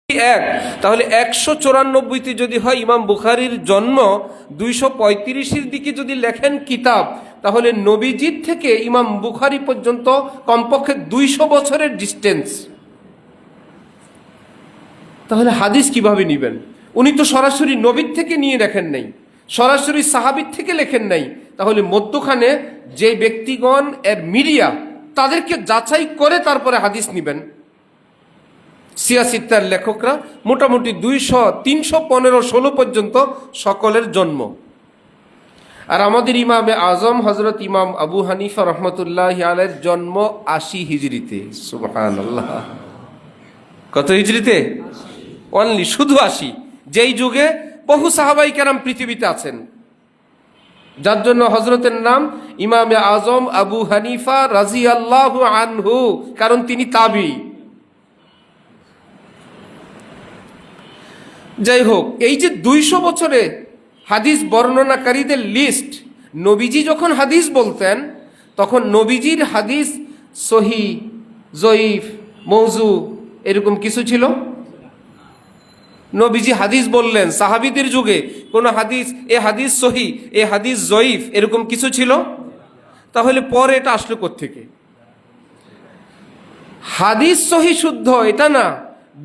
এক, তাহলে 194তে যদি হয় ইমাম বুখারীর জন্ম 235-এর দিকে যদি লেখেন কিতাব, তাহলে নবীজির থেকে ইমাম বুখারী পর্যন্ত কমপক্ষে 200 বছরের ডিস্টেন্স। তাহলে হাদিস কিভাবে নিবেন? উনি তো সরাসরি নবীর থেকে নিয়ে লেখেন নাই, সরাসরি সাহাবীর থেকে লেখেন নাই। তাহলে মধ্যখানে যে ব্যক্তিগণ এর মিডিয়া, তাদেরকে যাচাই করে তারপরে হাদিস নিবেন। সিয়াসিত্তার লেখকরা মোটামুটি 200, 315, 16 পর্যন্ত সকলের জন্ম। আর আমাদের ইমামে আজম হজরত ইমাম আবু হানিফা রহমতুল্লাহ আলাইহির জন্ম 80 হিজরিতে। সুবহানাল্লাহ। কত হিজরিতে? অনলি, শুধু 80। যেই যুগে বহু সাহাবাই কেরাম পৃথিবীতে আছেন, যার জন্য হজরতের নাম ইমামে আজম আবু হানিফা রাদিয়াল্লাহু আনহু, কারণ তিনি তাবি। যাই হোক, এই যে 200 বছরে হাদিস বর্ণনাকারীদের লিস্ট, নবীজি যখন হাদিস বলতেন তখন নবীজির হাদিস সহি, জয়ীফ, মৌজু এরকম কিছু ছিল? নবীজি হাদিস বললেন, সাহাবীদের যুগে কোন হাদিস এ হাদিস সহি, এ হাদিস জয়ীফ এরকম কিছু ছিল? তাহলে পরে এটা আসলো কোত্থেকে? হাদিস সহি শুদ্ধ এটা না,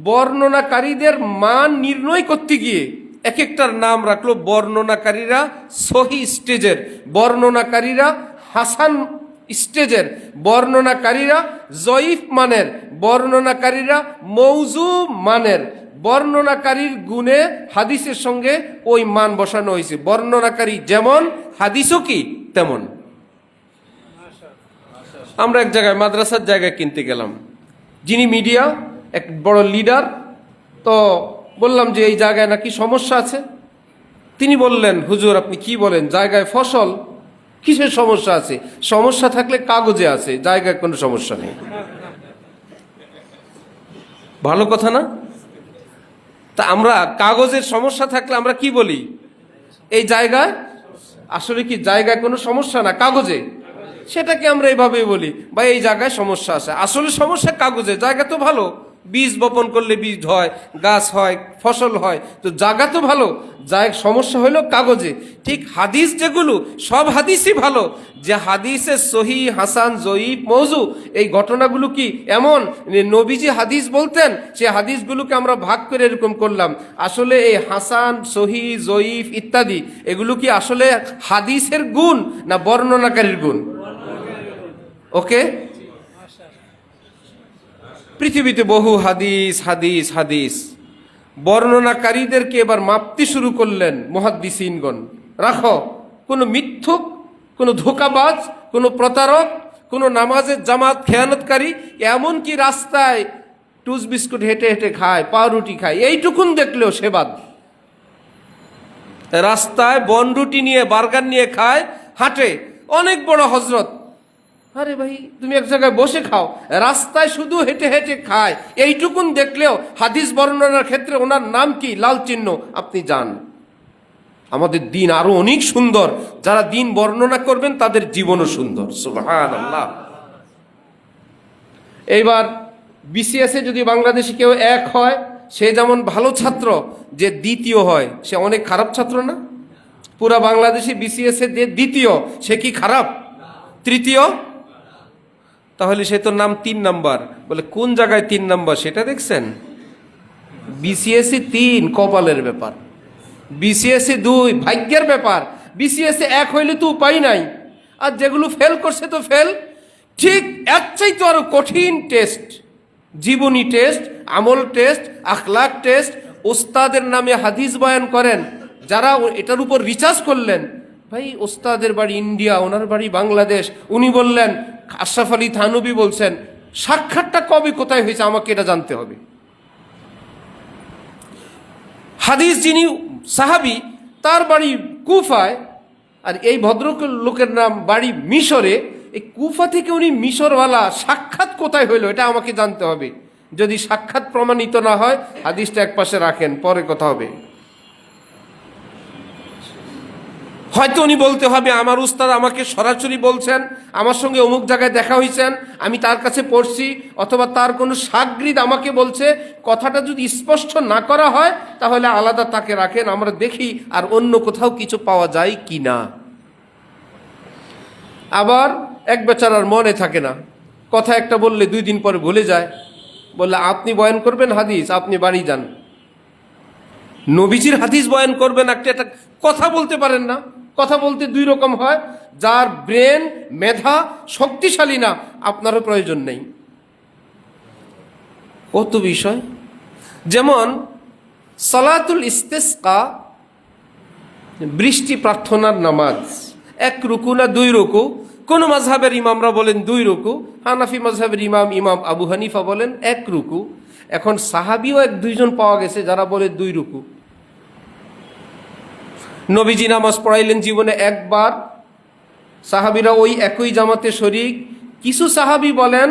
বর্ণনাকারীদের মান নির্ণয় করতে গিয়ে এক একটার নাম রাখলো। বর্ণনাকারীরা সহি স্টেজের, বর্ণনাকারীরা হাসান স্টেজের, বর্ণনাকারীরা জয়ীফ মানের, বর্ণনাকারীরা মৌজু মানের। বর্ণনাকারীর গুণে হাদিসের সঙ্গে ওই মান বসানো হয়েছে। বর্ণনাকারী যেমন, হাদিসও কি তেমন। আমরা এক জায়গায় মাদ্রাসার জায়গায় কিনতে গেলাম, যিনি মিডিয়া এক বড় লিডার, তো বললাম যে এই জায়গায় নাকি সমস্যা আছে। তিনি বললেন, হুজুর আপনি কি বলেন, জায়গায় ফসল, কিসের সমস্যা আছে? সমস্যা থাকলে কাগজে আছে, জায়গায় কোনো সমস্যা নেই। ভালো কথা না? তা আমরা কাগজের সমস্যা থাকলে আমরা কি বলি? এই জায়গায়, আসলে কি জায়গায় কোনো সমস্যা না, কাগজে। সেটাকে আমরা এইভাবেই বলি, বা এই জায়গায় সমস্যা আছে। আসলে সমস্যা কাগজে, জায়গা তো ভালো, বীজ বপন করলে বীজ হয়, গাছ হয়, ফসল হয়, তো জায়গা তো ভালো, সমস্যা হলো কাগজে। ঠিক হাদিস যেগুলো, সব হাদিসই ভালো। যে হাদিসে সহি, হাসান, জয়ীফ, মৌজু, এই ঘটনাগুলো কি এমন নবীজি হাদিস বলতেন, সে হাদিসগুলোকে আমরা ভাগ করে এরকম করলাম। আসলে এই হাসান, সহি, জয়ীফ ইত্যাদি এগুলো কি আসলে হাদিসের গুণ না বর্ণনাকারীর গুণ? ওকে, পৃথিবীতে বহু হাদিস হাদিস হাদিস, বর্ণনাকারীদেরকে এবার মাপতে শুরু করলেন মুহাদ্দিসিনগণ। রাখো, কোনো মিথ্যুক, কোনো ধোঁকাবাজ, কোনো প্রতারক, কোনো নামাজের জামাত খেয়ানতকারী, এমনকি রাস্তায় টুস বিস্কুট হেঁটে হেঁটে খায়, পাউরুটি খায়, এইটুকুন দেখলেও সে বাদ। রাস্তায় বনরুটি নিয়ে, বার্গার নিয়ে খায়, হাঁটে, অনেক বড় হজরত। আরে ভাই, তুমি এক জায়গায় বসে খাও, রাস্তায় শুধু হেঁটে হেঁটে খায়, এইটুকুন দেখলেও হাদিস বর্ণনার ক্ষেত্রে ওনার নাম কি? লাল চিহ্ন। আপনি যান। আমাদের দিন আরো অনেক সুন্দর, যারা দিন বর্ণনা করবেন তাদের জীবনও সুন্দর। সুবহানাল্লাহ। এইবার বিসিএস এ যদি বাংলাদেশে কেউ এক হয়, সে যেমন ভালো ছাত্র, যে দ্বিতীয় হয় সে অনেক খারাপ ছাত্র না? পুরা বাংলাদেশে বিসিএস এ যে দ্বিতীয়, সে কি খারাপ? তৃতীয়? তাহলে সে তো নাম 3 নাম্বার। বলে কোন জায়গায় 3 নাম্বার সেটা দেখছেন? বিসিএসসি 3 কপালের ব্যাপার, বিসিএসসি 2 ভাগ্যের ব্যাপার, বিসিএসসি 1 হইলে তো উপায় নাই। আর যেগুলো ফেল করছে তো ফেল। ঠিক এর চাইতে আরো কঠিন টেস্ট, জীবনী টেস্ট, আমল টেস্ট, আখলাক টেস্ট। ওস্তাদের নামে হাদিস বয়ান করেন, যারা এটার উপর রিসার্চ করলেন। ভাই, ওস্তাদের বাড়ি ইন্ডিয়া, ওনার বাড়ি বাংলাদেশ। উনি বললেন, আশরাফ আলী থানভী বলছেন, সাক্ষাৎটা কবে কোথায় হয়েছে আমাকে এটা জানতে হবে। হাদিস যিনি সাহাবী, তার বাড়ি কুফায়, আর এই ভদ্রলোকের নাম বাড়ি মিশরে। এই কুফা থেকে উনি মিশরওয়ালা, সাক্ষাৎ কোথায় হইল এটা আমাকে জানতে হবে। যদি সাক্ষাৎ প্রমাণিত না হয়, হাদিসটা এক পাশে রাখেন, পরে কথা হবে। হয়তো উনি বলতে হবে আমার উস্তাদ আমাকে সরাসরি বলছেন, আমার সঙ্গে অমুক জায়গায় দেখা হয়েছেন, আমি তার কাছে পড়ছি, অথবা তার কোনো সাগরিদ আমাকে বলছে। কথাটা যদি স্পষ্ট না করা হয় তাহলে আলাদা তাকে রাখেন, আমরা দেখি আর অন্য কোথাও কিছু পাওয়া যায় কি না। আবার এক বেচারার মনে থাকে না, কথা একটা বললে 2 দিন পরে ভুলে যায়, বললে আপনি বয়ান করবেন হাদিস, আপনি বাড়ি যান। নবীজির হাদিস বয়ান করবেন, একটা কথা বলতে পারেন না। কথা বলতে 2 রকম হয়, যার ব্রেন মেধা শক্তিশালী না, আপনারও প্রয়োজন নেই। কত বিষয়, যেমন সালাতুল ইস্তেসকা, বৃষ্টি প্রার্থনার নামাজ, 1 রুকু না 2 রুকু। কোন মাযহাবের ইমামরা বলেন 2 রুকু, হানাফি মাযহাবের ইমাম আবু হানিফা বলেন 1 রুকু। এখন সাহাবিও 1-2 জন পাওয়া গেছে যারা বলে 2 রুকু। নবীজি নামাজ পড়াইলেন জীবনে 1 বার, সাহাবিরা ওই একই জামাতে শরীক। কিছু সাহাবি বলেন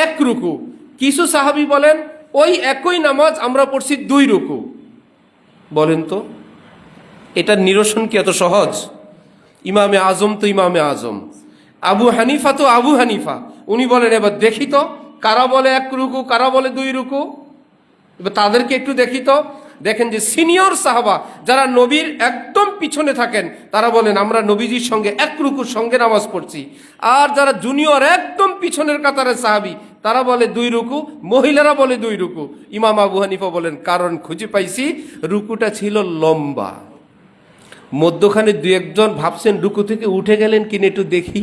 1 রুকু, কিছু সাহাবি বলেন ওই একই নামাজ আমরা পড়ছি 2 রুকু। বলেন তো এটার নিরসন কি এত সহজ? ইমামে আজম তো ইমামে আজম, আবু হানিফা তো আবু হানিফা, উনি বলেন এবার দেখি তো কারা বলে 1 রুকু, কারা বলে 2 রুকু, এবার তাদেরকে একটু দেখি তো। দেখেন যে সিনিয়র সাহাবা যারা নবীর একদম পিছনে থাকেন তারা বলেন আমরা নবীজির সঙ্গে 1 রুকুর সঙ্গে নামাজ পড়ছি। আর যারা জুনিয়র একদম পিছনের কাতারের সাহাবি তারা বলে 2 রুকু, মহিলারা বলে 2 রুকু। ইমাম আবু হানিফা বলেন কারণ খুঁজে পাইছি, রুকুটা ছিল লম্বা, মধ্যখানে 2-1 জন ভাবছেন রুকু থেকে উঠে গেলেন কিনা একটু দেখি,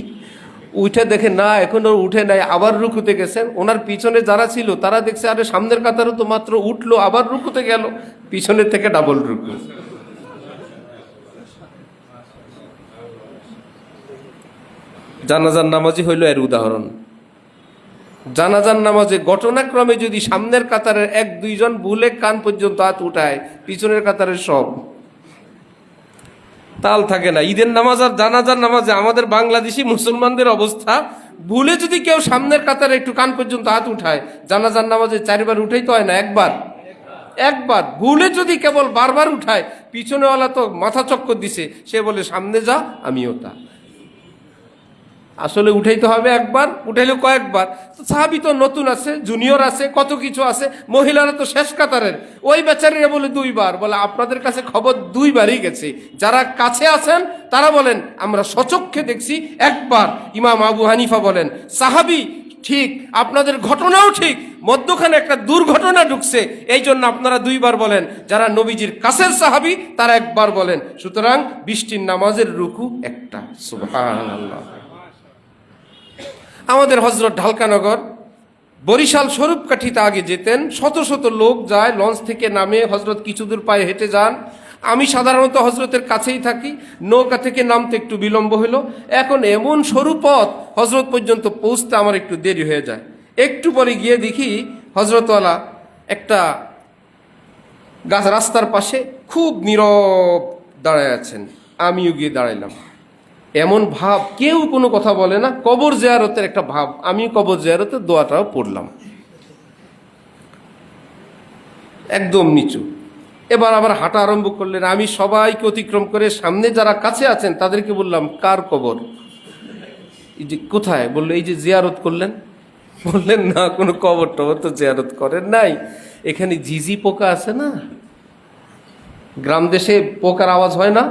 উঠে দেখে না এখনো উঠে নাই, আবার রুকুতে গেছেন। ওনার পিছনে যারা ছিল তারা দেখছে আরে সামনের কাতারও তো মাত্র উঠলো, আবার রুকুতে গেল, পিছনের থেকে ডাবল রুকু। জানাজার নামাজই হইল এর উদাহরণ। জানাজার নামাজে ঘটনাক্রমে যদি সামনের কাতারের 1-2 জন ভুলে কান পর্যন্ত হাত উঠায়, পিছনের কাতারের সব তাল থাকে না। ঈদের নামাজ আর জানাজার নামাজে আমাদের বাংলাদেশি মুসলমানদের অবস্থা, ভুলে যদি কেউ সামনের কাতারে একটু কান পর্যন্ত হাত উঠায়, জানাজার নামাজে 4 বার উঠাই তো হয় না, একবার ভুলে যদি কেবল বারবার উঠায়, পিছনেওয়ালা তো মাথা চক্কর দিছে, সে বলে সামনে যা আমিও তা। আসলে উঠাইতে হবে একবার, উঠাইলে কয়েকবার। তো সাহাবি তো নতুন আছে, জুনিয়র আছে, কত কিছু আছে, মহিলারা তো শেষ কাতারের, ওই বেচারিরা বলে 2 বার। বলে আপনাদের কাছে খবর 2 বারই গেছে, যারা কাছে আছেন তারা বলেন আমরা সচক্ষে দেখছি 1 বার। ইমাম আবু হানিফা বলেন সাহাবি ঠিক, আপনাদের ঘটনাও ঠিক, মধ্যখানে একটা দুর্ঘটনা ঢুকছে, এই জন্য আপনারা 2 বার বলেন। যারা নবীজির কাছের সাহাবি তারা 1 বার বলেন। সুতরাং বৃষ্টির নামাজের রুকু একটা। সুবহানাল্লাহ। আমাদের হজরত ঢালকানগর বরিশাল স্বরূপকাঠিতে আগে যেতেন, শত শত লোক যায়, লঞ্চ থেকে নামে হজরত কিছু দূর পায়ে হেঁটে যান। আমি সাধারণত হজরতের কাছেই থাকি, নৌকা থেকে নামতে একটু বিলম্ব হলো। এখন এমন সরু পথ, হজরত পর্যন্ত পৌঁছতে আমার একটু দেরি হয়ে যায়। একটু পরে গিয়ে দেখি হজরতওয়ালা একটা গাছ রাস্তার পাশে খুব নীরব দাঁড়ায় আছেন। আমিও গিয়ে দাঁড়াইলাম। এমন ভাব, কেউ কোনো কথা বলে না, কবর জিয়ারতের একটা ভাব। আমি কবর জিয়ারতের দোয়াটাও পড়লাম একদম নিচু। এবার আবার হাঁটা আরম্ভ করলেন। আমি সবাইকে অতিক্রম করে সামনে যারা কাছে আছেন তাদেরকে বললাম কার কবর, এই যে কোথায়? বললো এই যে জিয়ারত করলেন। বললেন না, কোনো কবর টবর তো জিয়ারত করেন নাই, এখানে ঝিঝি পোকা আছে না, গ্রাম দেশে পোকার আওয়াজ হয় না,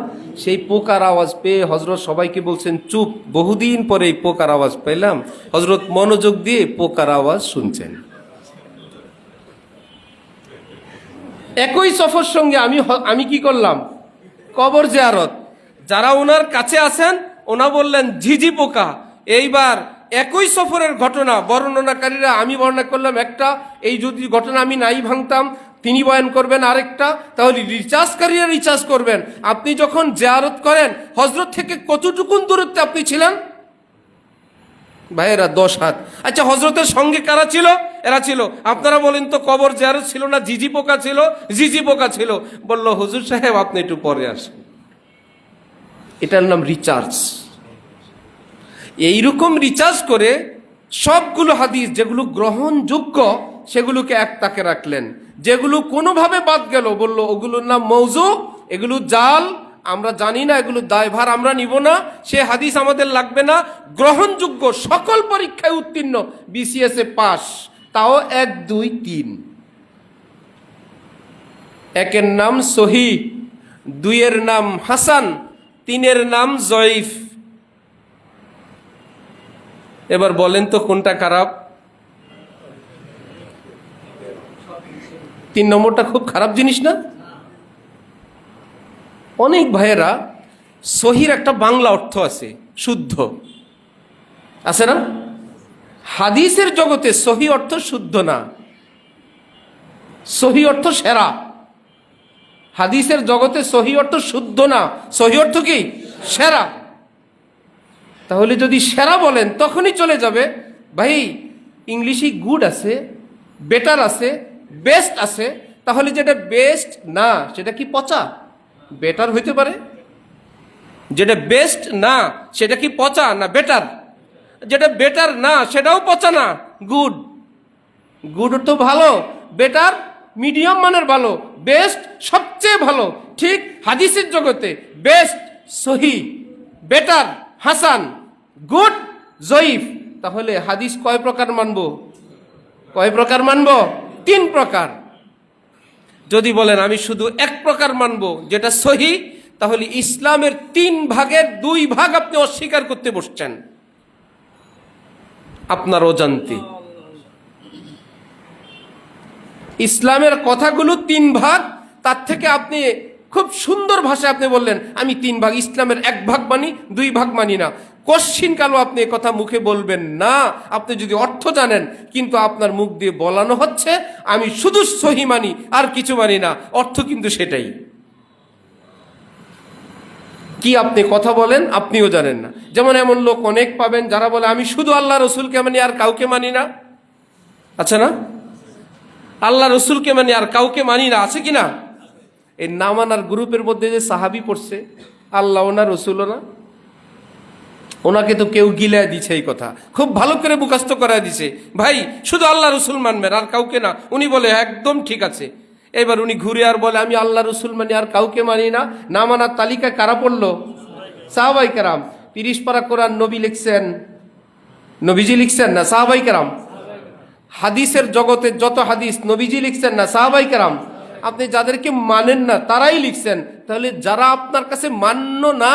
সেই পোকার আওয়াজ পেয়ে হজরত সবাইকে বলছেন চুপ। বহুদিন পরে এই পোকার আওয়াজ পেলাম। হজরত মনোযোগ দিয়ে পোকার আওয়াজ শুনছেন। একই সফর সঙ্গে আমি কি করলাম? কবর জিয়ারত। যারা ওনার কাছে আছেন ওনা বললেন ঝিঝি পোকা। এইবার একই সফরের ঘটনা বর্ণনাকারীরা, আমি বর্ণনা করলাম একটা, এই যদি ঘটনা আমি নাই ভাঙতাম তিনি বয়ান করবেন আরেকটা, তাহলে রিচার্জকারীরা রিচার্জ করবেন। আপনি যখন জিয়ারত করেন হজরত থেকে কতটুকুন দূরত্বে আপনি ছিলেন? ভাইয়েরা 10 হাত। আচ্ছা হজরতের সঙ্গে কারা ছিল? এরা ছিল। আপনারা বলেন তো কবর জিয়ারত ছিল না ঝিঝি পোকা ছিল? ঝিঝি পোকা ছিল। বলল হুজুর সাহেব আপনি একটু পরে আসেন। এটার নাম রিচার্জ। এইরকম রিচার্জ করে সবগুলো হাদিস যেগুলো গ্রহণযোগ্য সেগুলোকে এক তাকে রাখলেন, যেগুলো কোনোভাবে বাদ গেল বলল ওগুলোর নাম মৌজু, এগুলো জাল, আমরা জানি না, এগুলো দায়ভার আমরা নিব না, সে হাদিস আমাদের লাগবে না। গ্রহণযোগ্য সকল পরীক্ষায় উত্তীর্ণ, বিসিএস এ পাস, তাও 1, 2, 3। একের নাম সহি, 2-এর নাম হাসান, 3-এর নাম জয়ীফ। এবার বলেন তো কোনটা খারাপ? 3 নম্বরটা খুব খারাপ জিনিস না? অনেক ভাইয়েরা, সহির একটা বাংলা অর্থ আছে, শুদ্ধ, আছে না? হাদিসের জগতে সহি অর্থ শুদ্ধ না, সহি অর্থ সেরা। হাদিসের জগতে সহি অর্থ শুদ্ধ না, সহি অর্থ কি? সেরা। তাহলে যদি সেরা বলেন তখনই চলে যাবে। ভাই, ইংলিশে গুড আছে, বেটার আছে, বেস্ট আছে, তাহলে যেটা বেস্ট না সেটা কি পচা? বেটার হইতে পারে। যেটা বেস্ট না সেটা কি পচা না বেটার? যেটা বেটার না সেটাও পচা না, গুড। গুড তো ভালো, বেটার মিডিয়াম মানের ভালো, বেস্ট সবচেয়ে ভালো। ঠিক হাদিসের জগতে বেস্ট সহি, বেটার হাসান, গুড জয়ীফ। তাহলে হাদিস কয় প্রকার মানবো? কয় প্রকার মানবো? 3 প্রকার। যদি বলেন আমি শুধু 1 প্রকার মানবো, যেটা সহি, তাহলে ইসলামের 3 ভাগের 2 ভাগ আপনি অস্বীকার করতে বসছেন আপনার অজান্তে। ইসলামের কথাগুলো 3 ভাগ, তার থেকে আপনি খুব সুন্দর ভাষায় আপনি বললেন আমি 3 ভাগ, ইসলামের 1 ভাগ মানি, 2 ভাগ মানি না। কোশ্চিন কালো আপনি কথা মুখে বলবেন না, আপনি যদি অর্থ জানেন। কিন্তু আপনার মুখ দিয়ে বলানো হচ্ছে আমি শুধু সহি মানি, আর কিছু মানি না, অর্থ কিন্তু সেটাই। কি আপনি কথা বলেন আপনিও জানেন না। যেমন এমন লোক অনেক পাবেন যারা বলে আমি শুধু আল্লাহ রসুলকে মানি, আর কাউকে মানি না। আচ্ছা না? আল্লাহ রসুলকে মানি আর কাউকে মানি না, আছে কি না? এই না মানার গ্রুপের মধ্যে যে সাহাবি পড়ছে, আল্লাহ না রসুলও না, ওনাকে তো কেউ গিলায় দিছে, এই কথা খুব ভালো করে মুখস্থ করায় দিছে, ভাই শুধু আল্লাহ রসুল মানবেন আর কাউকে না। উনি বলে একদম ঠিক আছে। এবার উনি ঘুরে আর বলে আমি আল্লাহ রসুল মানি আর কাউকে মানি না। না মানার তালিকায় কারা পড়লো? সাহাবাই কেরাম। 30 পারা কোরআন নবী লিখছেন, নবীজি লিখছেন না সাহাবাই কেরাম? হাদিসের জগতে যত হাদিস নবীজি লিখছেন না সাহাবাই কেরাম? আপনি যাদেরকে মানেন না তারাই লিখছেন। তাহলে যারা আপনার কাছে মান্য না,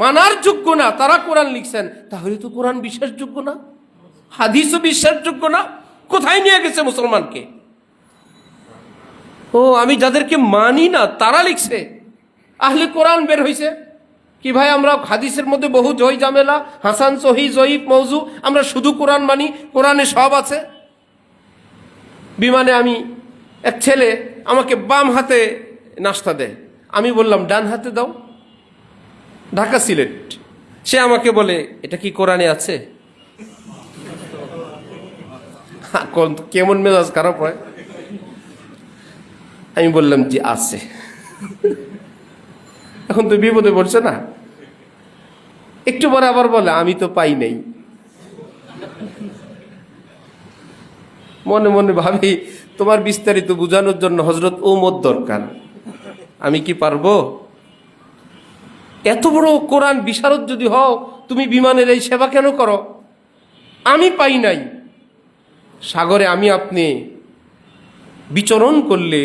মানার যোগ্য না, তারা কোরআন লিখছেন, তাহলে তো কোরআন বিশ্বাসযোগ্য না, হাদিসও বিশ্বাসযোগ্য না। কোথায় নিয়ে গেছে মুসলমানকে? ও, আমি যাদেরকে মানি না তারা লিখছে, আহলে কোরআন বের হইছে। কি ভাই, আমরা হাদিসের মধ্যে বহু জয় ঝামেলা, হাসান সহি জয়ীফ মৌজু, আমরা শুধু কোরআন মানি, কোরআনে সব আছে। বিমানে আমি এক ছেলে আমাকে বাম হাতে নাস্তা দেয়, আমি বললাম ডান হাতে দাও, ঢাকা সিলেট। সে আমাকে বলে এটা কি কোরআনে আছে? কেমন মেজাজ খারাপ হয়। আমি বললাম জি আছে। এখন তো বিপদে পড়ছে না। একটু পরে আবার বলে আমি তো পাই নাই। মনে মনে ভাবি তোমার বিস্তারিত বোঝানোর জন্য হযরত ওমর দরকার, আমি কি পারবো? এত বড় কোরআন বিশারদ যদি হও, তুমি বিমানের এই সেবা কেন করো? আমি পাই নাই। সাগরে আমি আপনি বিচরণ করলে,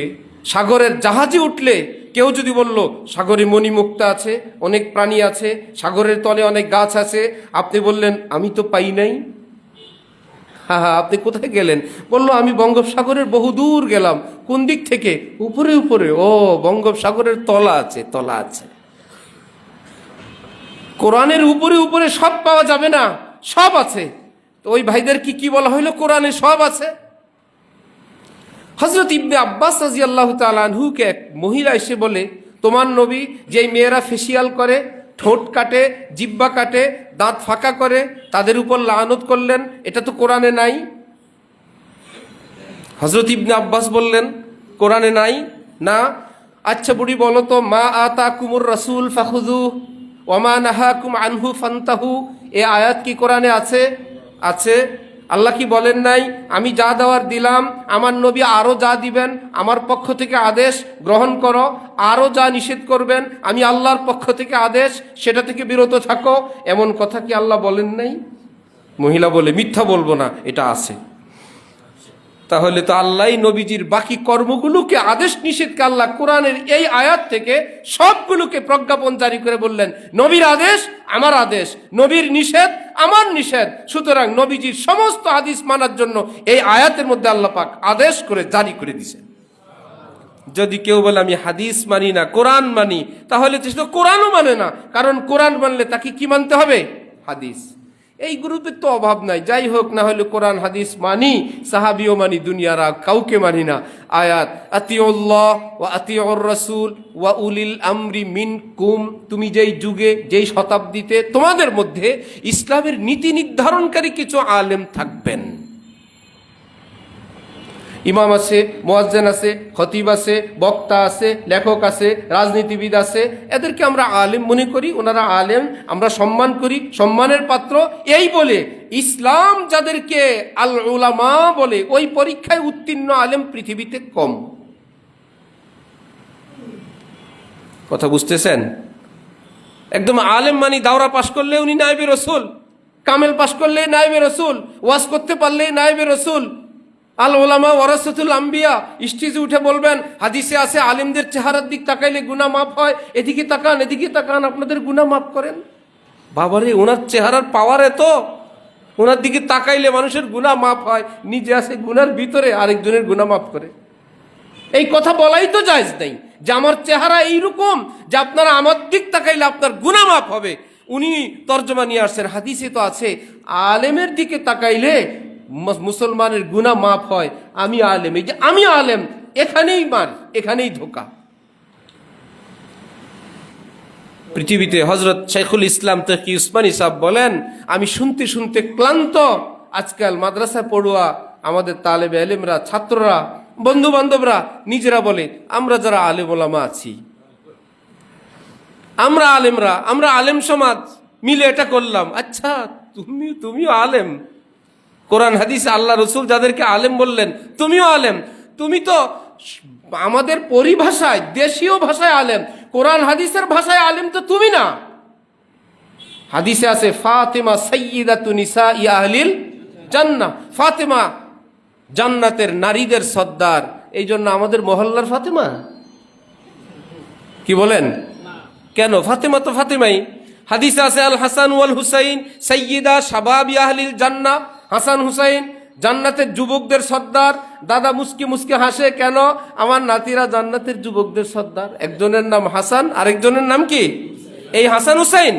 সাগরের জাহাজে উঠলে, কেউ যদি বলল সাগরে মণিমুক্তা আছে, অনেক প্রাণী আছে, সাগরের তলে অনেক গাছ আছে, আপনি বললেন আমি তো পাই নাই। হ্যাঁ হ্যাঁ, আপনি কোথায় গেলেন? বললো আমি বঙ্গোপসাগরের বহু দূর গেলাম। কোন দিক থেকে? উপরে উপরে। ও, বঙ্গোপসাগরের তলা আছে, তলা আছে। কোরআনের উপরে উপরে সব পাওয়া যাবে না, সব আছে। তো ওই ভাইদের কি বলা হইলো? কোরআনে সব আছে। হযরত ইবনে আব্বাস রাদিয়াল্লাহু তাআলা আনহুকে এক মহিলা এসে বলে, তোমার নবী যেই মেয়েরা ফেসিয়াল করে, ঠোঁট কাটে, জিহ্বা কাটে, দাঁত ফাঁকা করে, তাদের উপর লানত করলেন, এটা তো কোরআনে নাই। হযরত ইবনে আব্বাস বললেন কোরআনে নাই না। আচ্ছা বুড়ি বলো তো, মা আতাকুমুর রাসূল ফাখুযু ওয়া মা নাহাকুম আনহু ফান্তাহু, এই আয়াত কি কোরআনে আছে? আছে। আল্লাহ কি বলেন নাই আমি যা দেওয়ার দিলাম, আমার নবী আরো যা দিবেন, আমার পক্ষ থেকে আদেশ গ্রহণ করো, আরো যা নিষেধ করবেন আমি আল্লাহর পক্ষ থেকে আদেশ, সেটা থেকে বিরত থাকো, এমন কথা কি আল্লাহ বলেন নাই? মহিলা বলে মিথ্যা বলবো না, এটা আছে। তাহলে তো আল্লাহ নবীজির বাকি কর্মগুলোকে, আদেশ নিষেধকে আল্লাহ কোরআনের এই আয়াত থেকে সবগুলোকে প্রজ্ঞাপন জারি করে বললেন নবীর আদেশ আমার আদেশ, নবীর নিষেধ আমার নিষেধ। সুতরাং নবীজির সমস্ত হাদিস মানার জন্য এই আয়াতের মধ্যে আল্লাহ পাক আদেশ করে জারি করে দিয়েছেন। যদি কেউ বলে আমি হাদিস মানি না, কোরআন মানি, তাহলে তো কোরআনও মানে না, কারণ কোরআন মানলে তাকে কি মানতে হবে? হাদিস। এই গ্রুপের তো অভাব নাই। যাই হোক, না হলে কোরআন হাদিস মানি, সাহাবিও মানি, দুনিয়ার কাউকে মানি না। আয়াত আতিউল্লাহ ওয়া আতিউর রাসূল ওয়া উলিল আমরি মিনকুম, তুমি যেই যুগে, যেই শতাব্দীতে তোমাদের মধ্যে ইসলামের নীতি নির্ধারণকারী কিছু আলেম থাকবেন। ইমাম আছে, মুয়াজ্জিন আছে, খতিব আছে, বক্তা আছে, লেখক আছে, রাজনীতিবিদ আছে, এদেরকে আমরা আলেম মনে করি, ওনারা আলেম, আমরা সম্মান করি, সম্মানের পাত্র। এই বলে ইসলাম যাদেরকে আল উলামা বলে, ওই পরীক্ষায় উত্তীর্ণ আলেম পৃথিবীতে কম। কথা বুঝতেছেন? একদম আলেম মানি দাওরা পাশ করলে উনি নায়েবে রসুল, কামেল পাশ করলে নায়েবে রসুল, ওয়াজ করতে পারলে নায়েবে রসুল। আল ওলামা ওয়ারাসাতুল আম্বিয়া, স্টেজে উঠে বলবেন হাদিসে আছে আলেমদের চেহারার দিক তাকাইলে গুনাহ মাফ হয়, এদিকে তাকান এদিকে তাকান আপনাদের গুনাহ মাফ করেন। বাবারে, ওনার চেহারার পাওয়ার এত, ওনার দিকে তাকাইলে মানুষের গুনাহ মাফ হয়, নিজে আছে গুনার ভিতরে, আরেকজনের গুনাহ মাফ করে। এই কথা বলাই তো জায়েজ নেই যে আমার চেহারা এইরকম যে আপনারা আমার দিক তাকাইলে আপনার গুনাহ মাফ হবে। উনি তর্জমা নিয়ে আসছেন, হাদিসে তো আছে আলেমের দিকে তাকাইলে মুসলমানের গুনাহ মাফ হয়। আমি আলেম, এই যে আমি আলেম, এখানেই মার, এখানেই ধোকা। পৃথিবীতে হযরত শাইখুল ইসলাম তাকি উসমানী সাহেব বলেন, আমি শুনতে শুনতে ক্লান্ত। আজকাল মাদ্রাসায় পড়ুয়া আমাদের তালেবে ইলমরা, ছাত্ররা, বন্ধু বান্ধবরা নিজেরা বলে আমরা যারা আলেম ওলামা আছি, আমরা আলেমরা, আমরা আলেম সমাজ মিলে এটা করলাম। আচ্ছা, তুমিও আলেম? কোরআন হাদিসে আল্লাহ রসুল যাদেরকে আলেম বললেন, তুমিও আলেম। তুমি তো আমাদের পরিভাষায়, দেশীয় ভাষায় আলেম, কোরআন হাদিসের ভাষায় আলেম তো তুমি না। হাদিসে আছে ফাতেমা সাইয়্যিদাতু নিসাই আহলিল জান্নাহ, ফাতেমা জান্নাতের নারীদের সর্দার। এই জন্য আমাদের মহল্লার ফাতেমা, কি বলেন? কেন? ফাতেমা তো ফাতেমাই। হাদিসে আছে আল হাসান ওয়াল হুসাইন সাইয়্যিদা শাবাবি আহলিল জান্নাহ, হাসান হুসাইন জান্নাতের যুবকদের সর্দার। দাদা মুস্কি মুস্কি হাসে, কেন? আমার নাতিরা জান্নাতের যুবকদের সর্দার। একজনের নাম হাসান, আরেকজনের নাম কি? এই হাসান হুসাইন।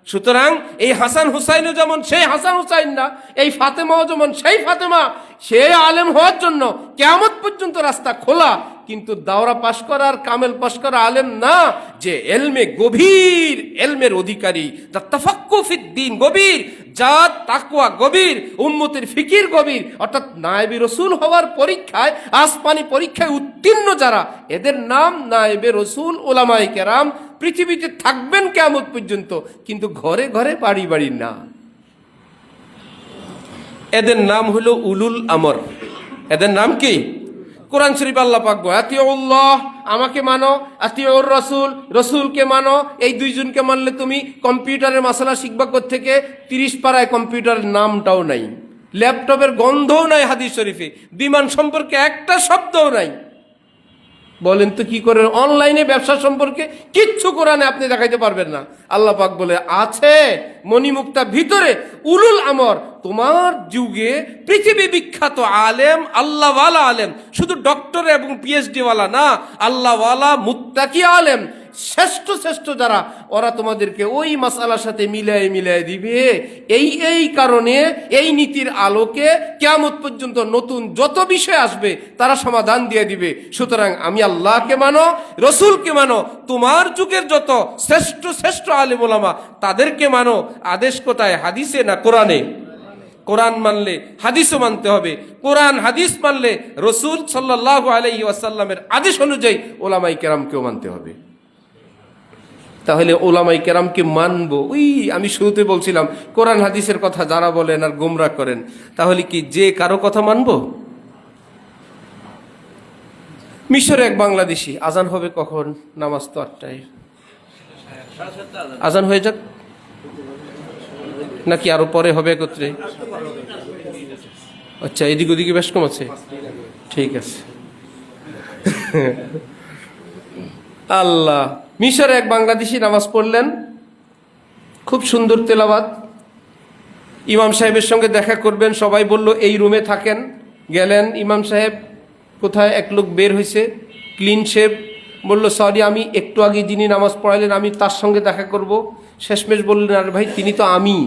সুতরাং এই হাসান হুসাইনও যেমন সেই হাসান হুসাইন না, এই ফাতেমাও যেমন সেই ফাতেমা। সে আলেম হওয়ার জন্য কিয়ামত পর্যন্ত রাস্তা খোলা, কিন্তু দাওরা পাশ করা আর কামেল পাশ করা আলেম না। যে এলমে গভীর, এলমের অধিকারী, যা তাফাক্কুহ ফিদ্দীন গভীর, যা তাকওয়া গভীর, উম্মতের ফিকির গভীর, অর্থাৎ নায়েবে রসুল হওয়ার পরীক্ষায়, আসমানি পরীক্ষায় উত্তীর্ণ যারা, এদের নাম নায়েবে রসুল উলামায়ে কেরাম। পৃথিবীতে থাকবেন কিয়ামত পর্যন্ত, কিন্তু ঘরে ঘরে বাড়ি বাড়ি না। এদের নাম হলো উলুল আমর। এদের নাম কি? কোরআন শরীফ আল্লাহ পাক বলে আতিউল্লাহ, আমাকে মানো, আতিউর রাসূল, রাসূলকে মানো। এই দুইজনকে মানলে তুমি কম্পিউটারের মাসালা শিখবা কোত্থেকে? 30 পারায় কম্পিউটারের নামটাও নাই, ল্যাপটপের গন্ধও নাই হাদিস শরীফে, বিমান সম্পর্কে একটা শব্দও নাই। বলেন তো কি করে? অনলাইনে ব্যবসা সম্পর্কে কিচ্ছু কোরআনে আপনি দেখাইতে পারবেন না। আল্লাহ পাক বলে আছে মণিমুক্তা ভিতরে উলুল আমর। তোমার যুগে পৃথিবী বিখ্যাত আলেম, আল্লাহওয়ালা আলেম, শুধু ডক্টর এবং পিএইচডি ওয়ালা না, আল্লাহওয়ালা মুত্তাকি আলেম, শ্রেষ্ঠ শ্রেষ্ঠ যারা, ওরা তোমাদেরকে ওই মাসালার সাথে মিলাই দিবে। এই কারণে এই নীতির আলোকে কিয়ামত পর্যন্ত নতুন যত বিষয় আসবে তারা সমাধান দিয়ে দিবে। সুতরাং আমি আল্লাহকে মানো, রসুলকে মানো, তোমার যুগের যত শ্রেষ্ঠ শ্রেষ্ঠ আলেম ওলামা তাদেরকে মানো। আদেশ কোথায়? হাদিসে না কোরআনে? কোরআন মানলে হাদিসও মানতে হবে, কোরআন হাদিস মানলে রসুল সাল্লাল্লাহু আলাইহি ওয়াসাল্লামের আদেশ অনুযায়ী ওলামায়ে কেরামকেও মানতে হবে। তাহলে ওলামাই কেরামকে মানবো। ওই আমি শুরুতে বলছিলাম কোরআন হাদিসের কথা যারা বলেন আর গোমরা করেন, তাহলে কি যে কারো কথা মানবো? মিশরে এক বাংলাদেশি, আজান হবে কখন? নামাজ তো 8টায়, আজান হয়ে যাক নাকি আরো পরে হবে একত্রে? আচ্ছা, এদিক ওদিকে বেশ কম আছে, ঠিক আছে। আল্লাহ, মিশরে এক বাংলাদেশি নামাজ পড়লেন, খুব সুন্দর তেলাওয়াত। ইমাম সাহেবের সঙ্গে দেখা করবেন, সবাই বলল এই রুমে থাকেন। গেলেন, ইমাম সাহেব কোথায়? এক লোক বের হয়েছে, ক্লিন শেভ, বলল সরি আমি একটু আগে যিনি নামাজ পড়াইলেন আমি তার সঙ্গে দেখা করব। শেষমেশ বললেন আরে ভাই তিনি তো আমি।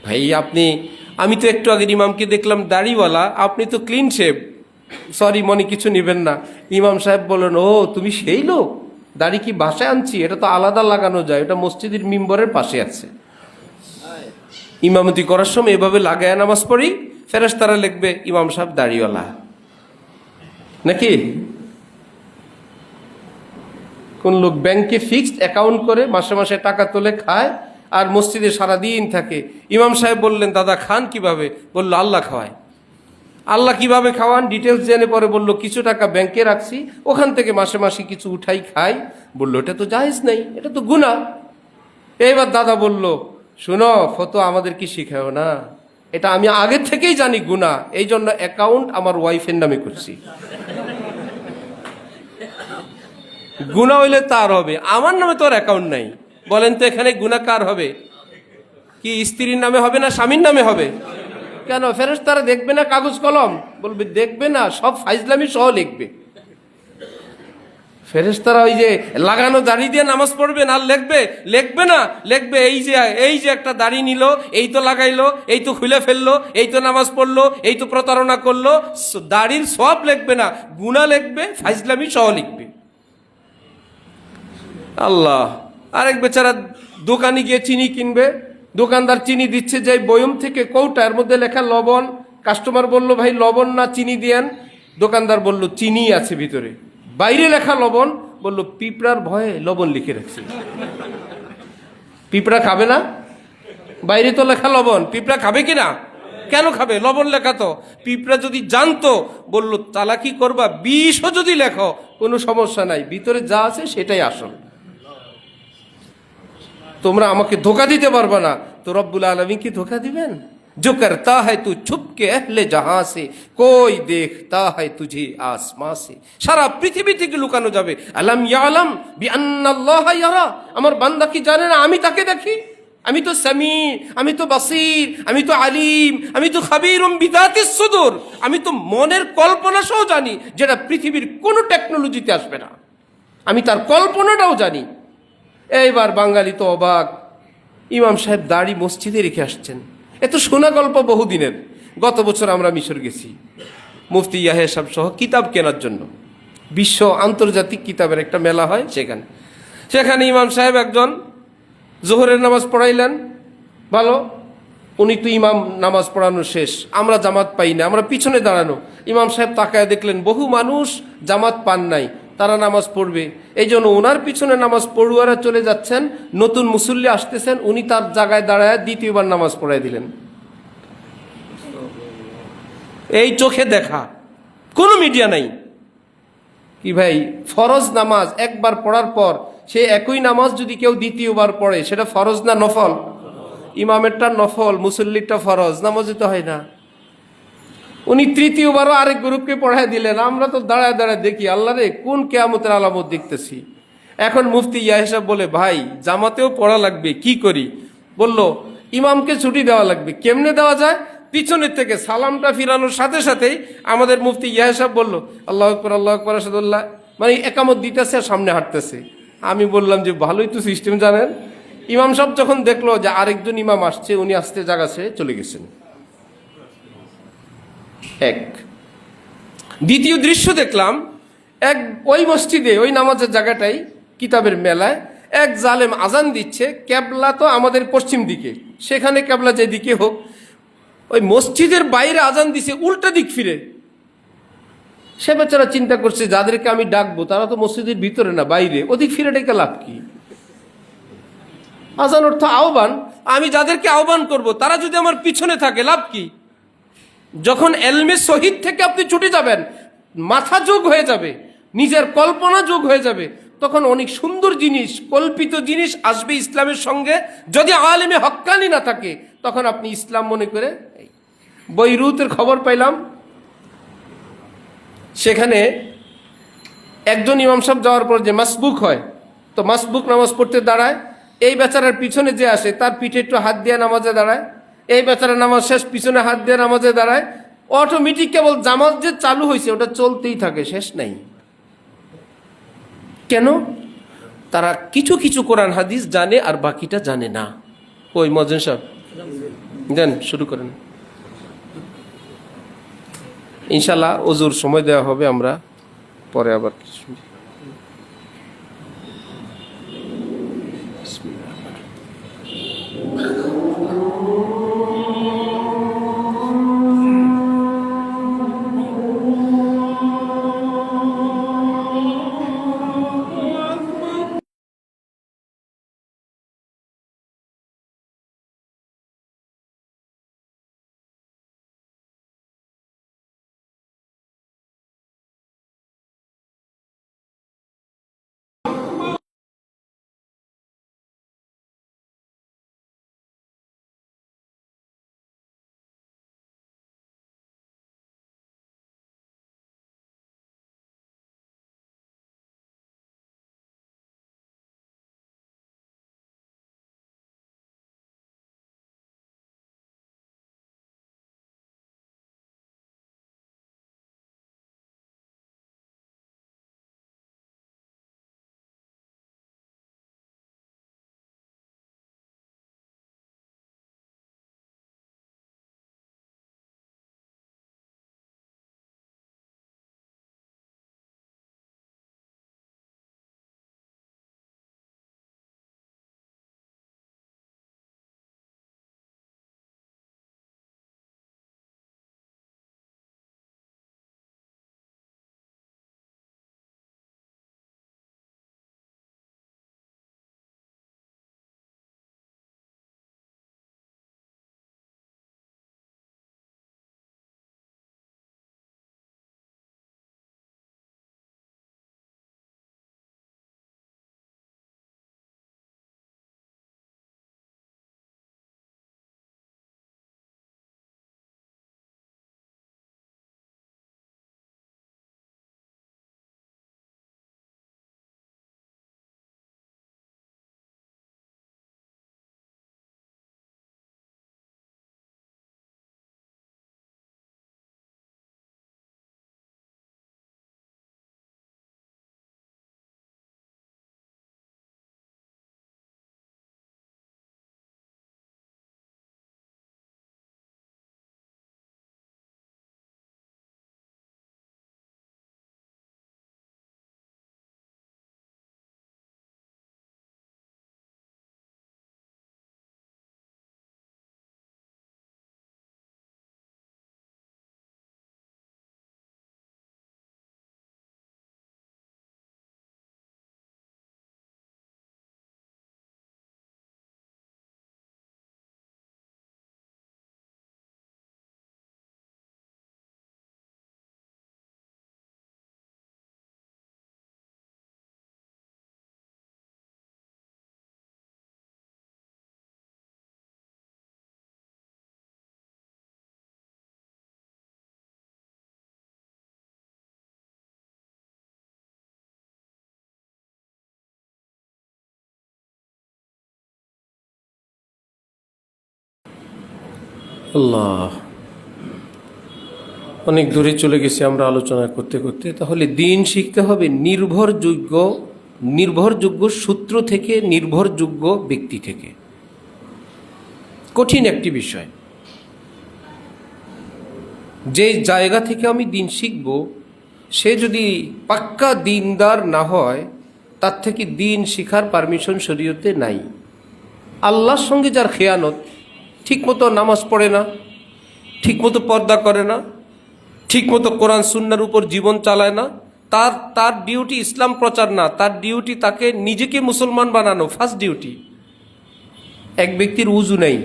ভাই আমি তো একটু আগের ইমামকে দেখলাম দাড়িওয়ালা, আপনি তো ক্লিন শেভ, সরি মনে কিছু নেবেন না। ইমাম সাহেব বললেন ও তুমি সেই লোক, দাড়ি কি বাসায় আনছি? এটা তো আলাদা লাগানো যায়, এটা মসজিদের মিম্বরের পাশে আছে। ইমামতি করার সময় এভাবে লাগায় নামাজ পড়ি, ফেরেশতারা লিখবে ইমাম সাহেব দাড়িওয়ালা নাকি? কোন লোক ব্যাংকে ফিক্সড অ্যাকাউন্ট করে মাসে মাসে টাকা তোলে খায় আর মসজিদে সারাদিন থাকে। ইমাম সাহেব বললেন দাদা খান কিভাবে? বলল আল্লাহ খাওয়ায়। আল্লাহ কিভাবে খাওয়ান ডিটেলস জেনে পরে বলল কিছু টাকা ব্যাংকে রাখছি, ওখান থেকে মাসে মাসে কিছু উঠাই খাই। বলল এটা তো জায়েজ নাই, এটা তো গুনাহ। এইবার দাদা বলল শুনো ফতো আমাদের কি শিখাও না, এটা আমি আগের থেকেই জানি গুনাহ, এই জন্য অ্যাকাউন্ট আমার ওয়াইফের নামে করছি। গুনাহ হইলে তার হবে, আমার নামে তোর অ্যাকাউন্ট নাই। বলেন তো এখানে গুনাহ কার হবে? কি স্ত্রীর নামে হবে না স্বামীর নামে হবে? কেন? ফেরেশতারা দেখবে না কাগজ কলম? বলবে দেখবে না, সব ফাইজলামি সহ লিখবে। ফেরেশতারা ওই যে লাগানো দাড়ি দিয়ে নামাজ পড়বেন আর লিখবে না, লিখবে এই যে একটা দাড়ি নিল, এই তো লাগাইলো, এই তো খুলে ফেললো, এই তো নামাজ পড়লো, এই তো প্রতারণা করলো। দাড়ির সব লিখবে না, গুনাহ লিখবে, ফাইজলামি সহ লিখবে। আল্লাহ। আরেক বেচারা দোকানে গিয়ে চিনি কিনবে, দোকানদার চিনি দিচ্ছে যে বয়ম থেকে কৌটা, এর মধ্যে লেখা লবণ। কাস্টমার বলল ভাই লবণ না চিনি দিয়েন। দোকানদার বলল চিনি আছে ভিতরে, বাইরে লেখা লবণ। বলল পিঁপড়ার ভয়ে লবণ লিখে রাখছি। পিঁপড়া খাবে না? বাইরে তো লেখা লবণ, পিঁপড়া খাবে কিনা? কেন খাবে? লবণ লেখা তো। পিঁপড়া যদি জানতো, বলল চালাকি করবা, বিষও যদি লেখো কোনো সমস্যা নাই, ভিতরে যা আছে সেটাই আসল, তোমরা আমাকে ধোকা দিতে পারবে না। তো রব্বুল আলামিন কি ধোকা দিবেন? जो करता है तू छुप के अहले जहां से, कोई देखता है तुझे आसमां से। সারা পৃথিবী থেকে লুকানো যাবে। আলাম ইয়ালাম বিআন্নাল্লাহ ইয়ারা, আমার বান্দা কি জানে না আমি তাকে দেখি? আমি তো সামি, আমি তো বাসির, আমি তো আলিম, আমি তো খাবীরুম বিযাতিস সুদূর, আমি তো মনের কল্পনা সহ জানি, যেটা পৃথিবীর কোনো টেকনোলজিতে আসবে না। আমি তার কল্পনাটাও জানি। এইবার বাঙালি তো অবাক, ইমাম সাহেব দাড়ি মসজিদে রেখে আসছেন। এত শোনা গল্প বহুদিনের। গত বছর আমরা মিশর গেছি মুফতি ইয়াহিয়া সাহেব সহ কিতাব কেনার জন্য। বিশ্ব আন্তর্জাতিক কিতাবের একটা মেলা হয় সেখানে ইমাম সাহেব একজন জোহরের নামাজ পড়াইলেন, ভালো। উনি তো ইমাম, নামাজ পড়ানো শেষ, আমরা জামাত পাই না, আমরা পিছনে দাঁড়ানো। ইমাম সাহেব তাকায় দেখলেন বহু মানুষ জামাত পান নাই, তারা নামাজ পড়বে, এই জন্য ওনার পিছনে নামাজ পড়ুয়ারা চলে যাচ্ছেন, নতুন মুসল্লি আসতেছেন, উনি তার জায়গায় দাঁড়ায় দ্বিতীয়বার নামাজ পড়াই দিলেন। এই চোখে দেখা, কোনো মিডিয়া নাই। কি ভাই, ফরজ নামাজ একবার পড়ার পর সে একই নামাজ যদি কেউ দ্বিতীয়বার পড়ে, সেটা ফরজ না নফল? ইমামেরটা নফল, মুসল্লিরটা ফরজ, নামাজে তো হয় না। উনি তৃতীয়বারও আরেক গ্রুপকে পড়ায় দিলেন। আমরা তো দাঁড়ায় দাঁড়ায় দেখি আল্লাহ রে কোন কিয়ামতের আলামত দেখতেছি। এখন মুফতি ইয়াহিয়া সাহেব বলে ভাই জামাতেও পড়া লাগবে, কি করি? বলল ইমামকে ছুটি দেওয়া লাগবে। কেমনে দেওয়া যায়? পিছনের থেকে সালামটা ফিরানোর সাথে সাথেই আমাদের মুফতি ইয়াহিয়া সাহেব বলল আল্লাহু আকবার, আল্লাহু আকবার, আশহাদুল্লাহ, মানে একামত দিতেছে আর সামনে হাঁটতেছে। আমি বললাম যে ভালোই তো সিস্টেম জানেন। ইমাম সাহেব যখন দেখলো যে আরেকজন ইমাম আসছে, উনি আসতে জায়গা ছেড়ে চলে গেছেন। এক দ্বিতীয় দৃশ্য দেখলাম, ওই মসজিদে ওই নামাজের জায়গাটাই কিতাবের মেলায় এক জালেম আজান দিচ্ছে। ক্যাবলা তো আমাদের পশ্চিম দিকে, সেখানে ক্যাবলা যেদিকে হোক, ওই মসজিদের বাইরে আজান দিছে উল্টা দিক ফিরে। সে বেচারা চিন্তা করছে যাদেরকে আমি ডাকবো তারা তো মসজিদের ভিতরে না বাইরে, ওদিক ফিরে ডেকে লাভ কি? আজান অর্থ আহ্বান। আমি যাদেরকে আহ্বান করব তারা যদি আমার পিছনে থাকে লাভ কি? যখন এলমে শহীদ থেকে আপনি ছুটে যাবেন, মাথা যোগ হয়ে যাবে, নিজের কল্পনা যোগ হয়ে যাবে, তখন অনেক সুন্দর জিনিস, কল্পিত জিনিস আসবে ইসলামের সঙ্গে। যদি আলেমে হক্কানি না থাকে তখন আপনি ইসলাম মনে করে। বৈরুতের খবর পাইলাম, সেখানে একজন ইমাম সাহেব যাওয়ার পর যে মাসবুক হয়, তো মাসবুক নামাজ পড়তে দাঁড়ায়, এই বেচারার পিছনে যে আসে তার পিঠে একটু হাত দিয়ে নামাজে দাঁড়ায়, এই বেচারা নামাজ শেষ, পিছনে হাত দিয়ে নামাজে দাঁড়ায়। অটোমেটিক কেবল জামাত যে চালু হয়েছে ওটা চলতেই থাকে, শেষ নাই। কেন? তারা কিছু কিছু কোরআন হাদিস জানে আর বাকিটা জানে না। ওই মজেন সাহেব দেন, শুরু করেন। ইনশাল্লাহ ওজুর সময় দেওয়া হবে, আমরা পরে আবার কিছু। আল্লাহ, অনেক দূরে চলে গেছি আমরা আলোচনা করতে করতে। তাহলে দিন শিখতে হবে নির্ভরযোগ্য সূত্র থেকে, নির্ভরযোগ্য ব্যক্তি থেকে। কঠিন একটি বিষয়। যে জায়গা থেকে আমি দিন শিখব সে যদি পাক্কা দিনদার না হয়, তার থেকে দিন শিখার পারমিশন শরীয়তে নাই। আল্লাহর সঙ্গে যার খেয়ানত, ঠিকমতো নামাজ পড়ে না, ঠিকমতো পর্দা করে না, ঠিকমতো কোরআন সুন্নাহর উপর জীবন চালায় না, তার ডিউটি ইসলাম প্রচার না, তার ডিউটি তাকে নিজেকে মুসলমান বানানো, ফার্স্ট ডিউটি। এক ব্যক্তির উজু নেই,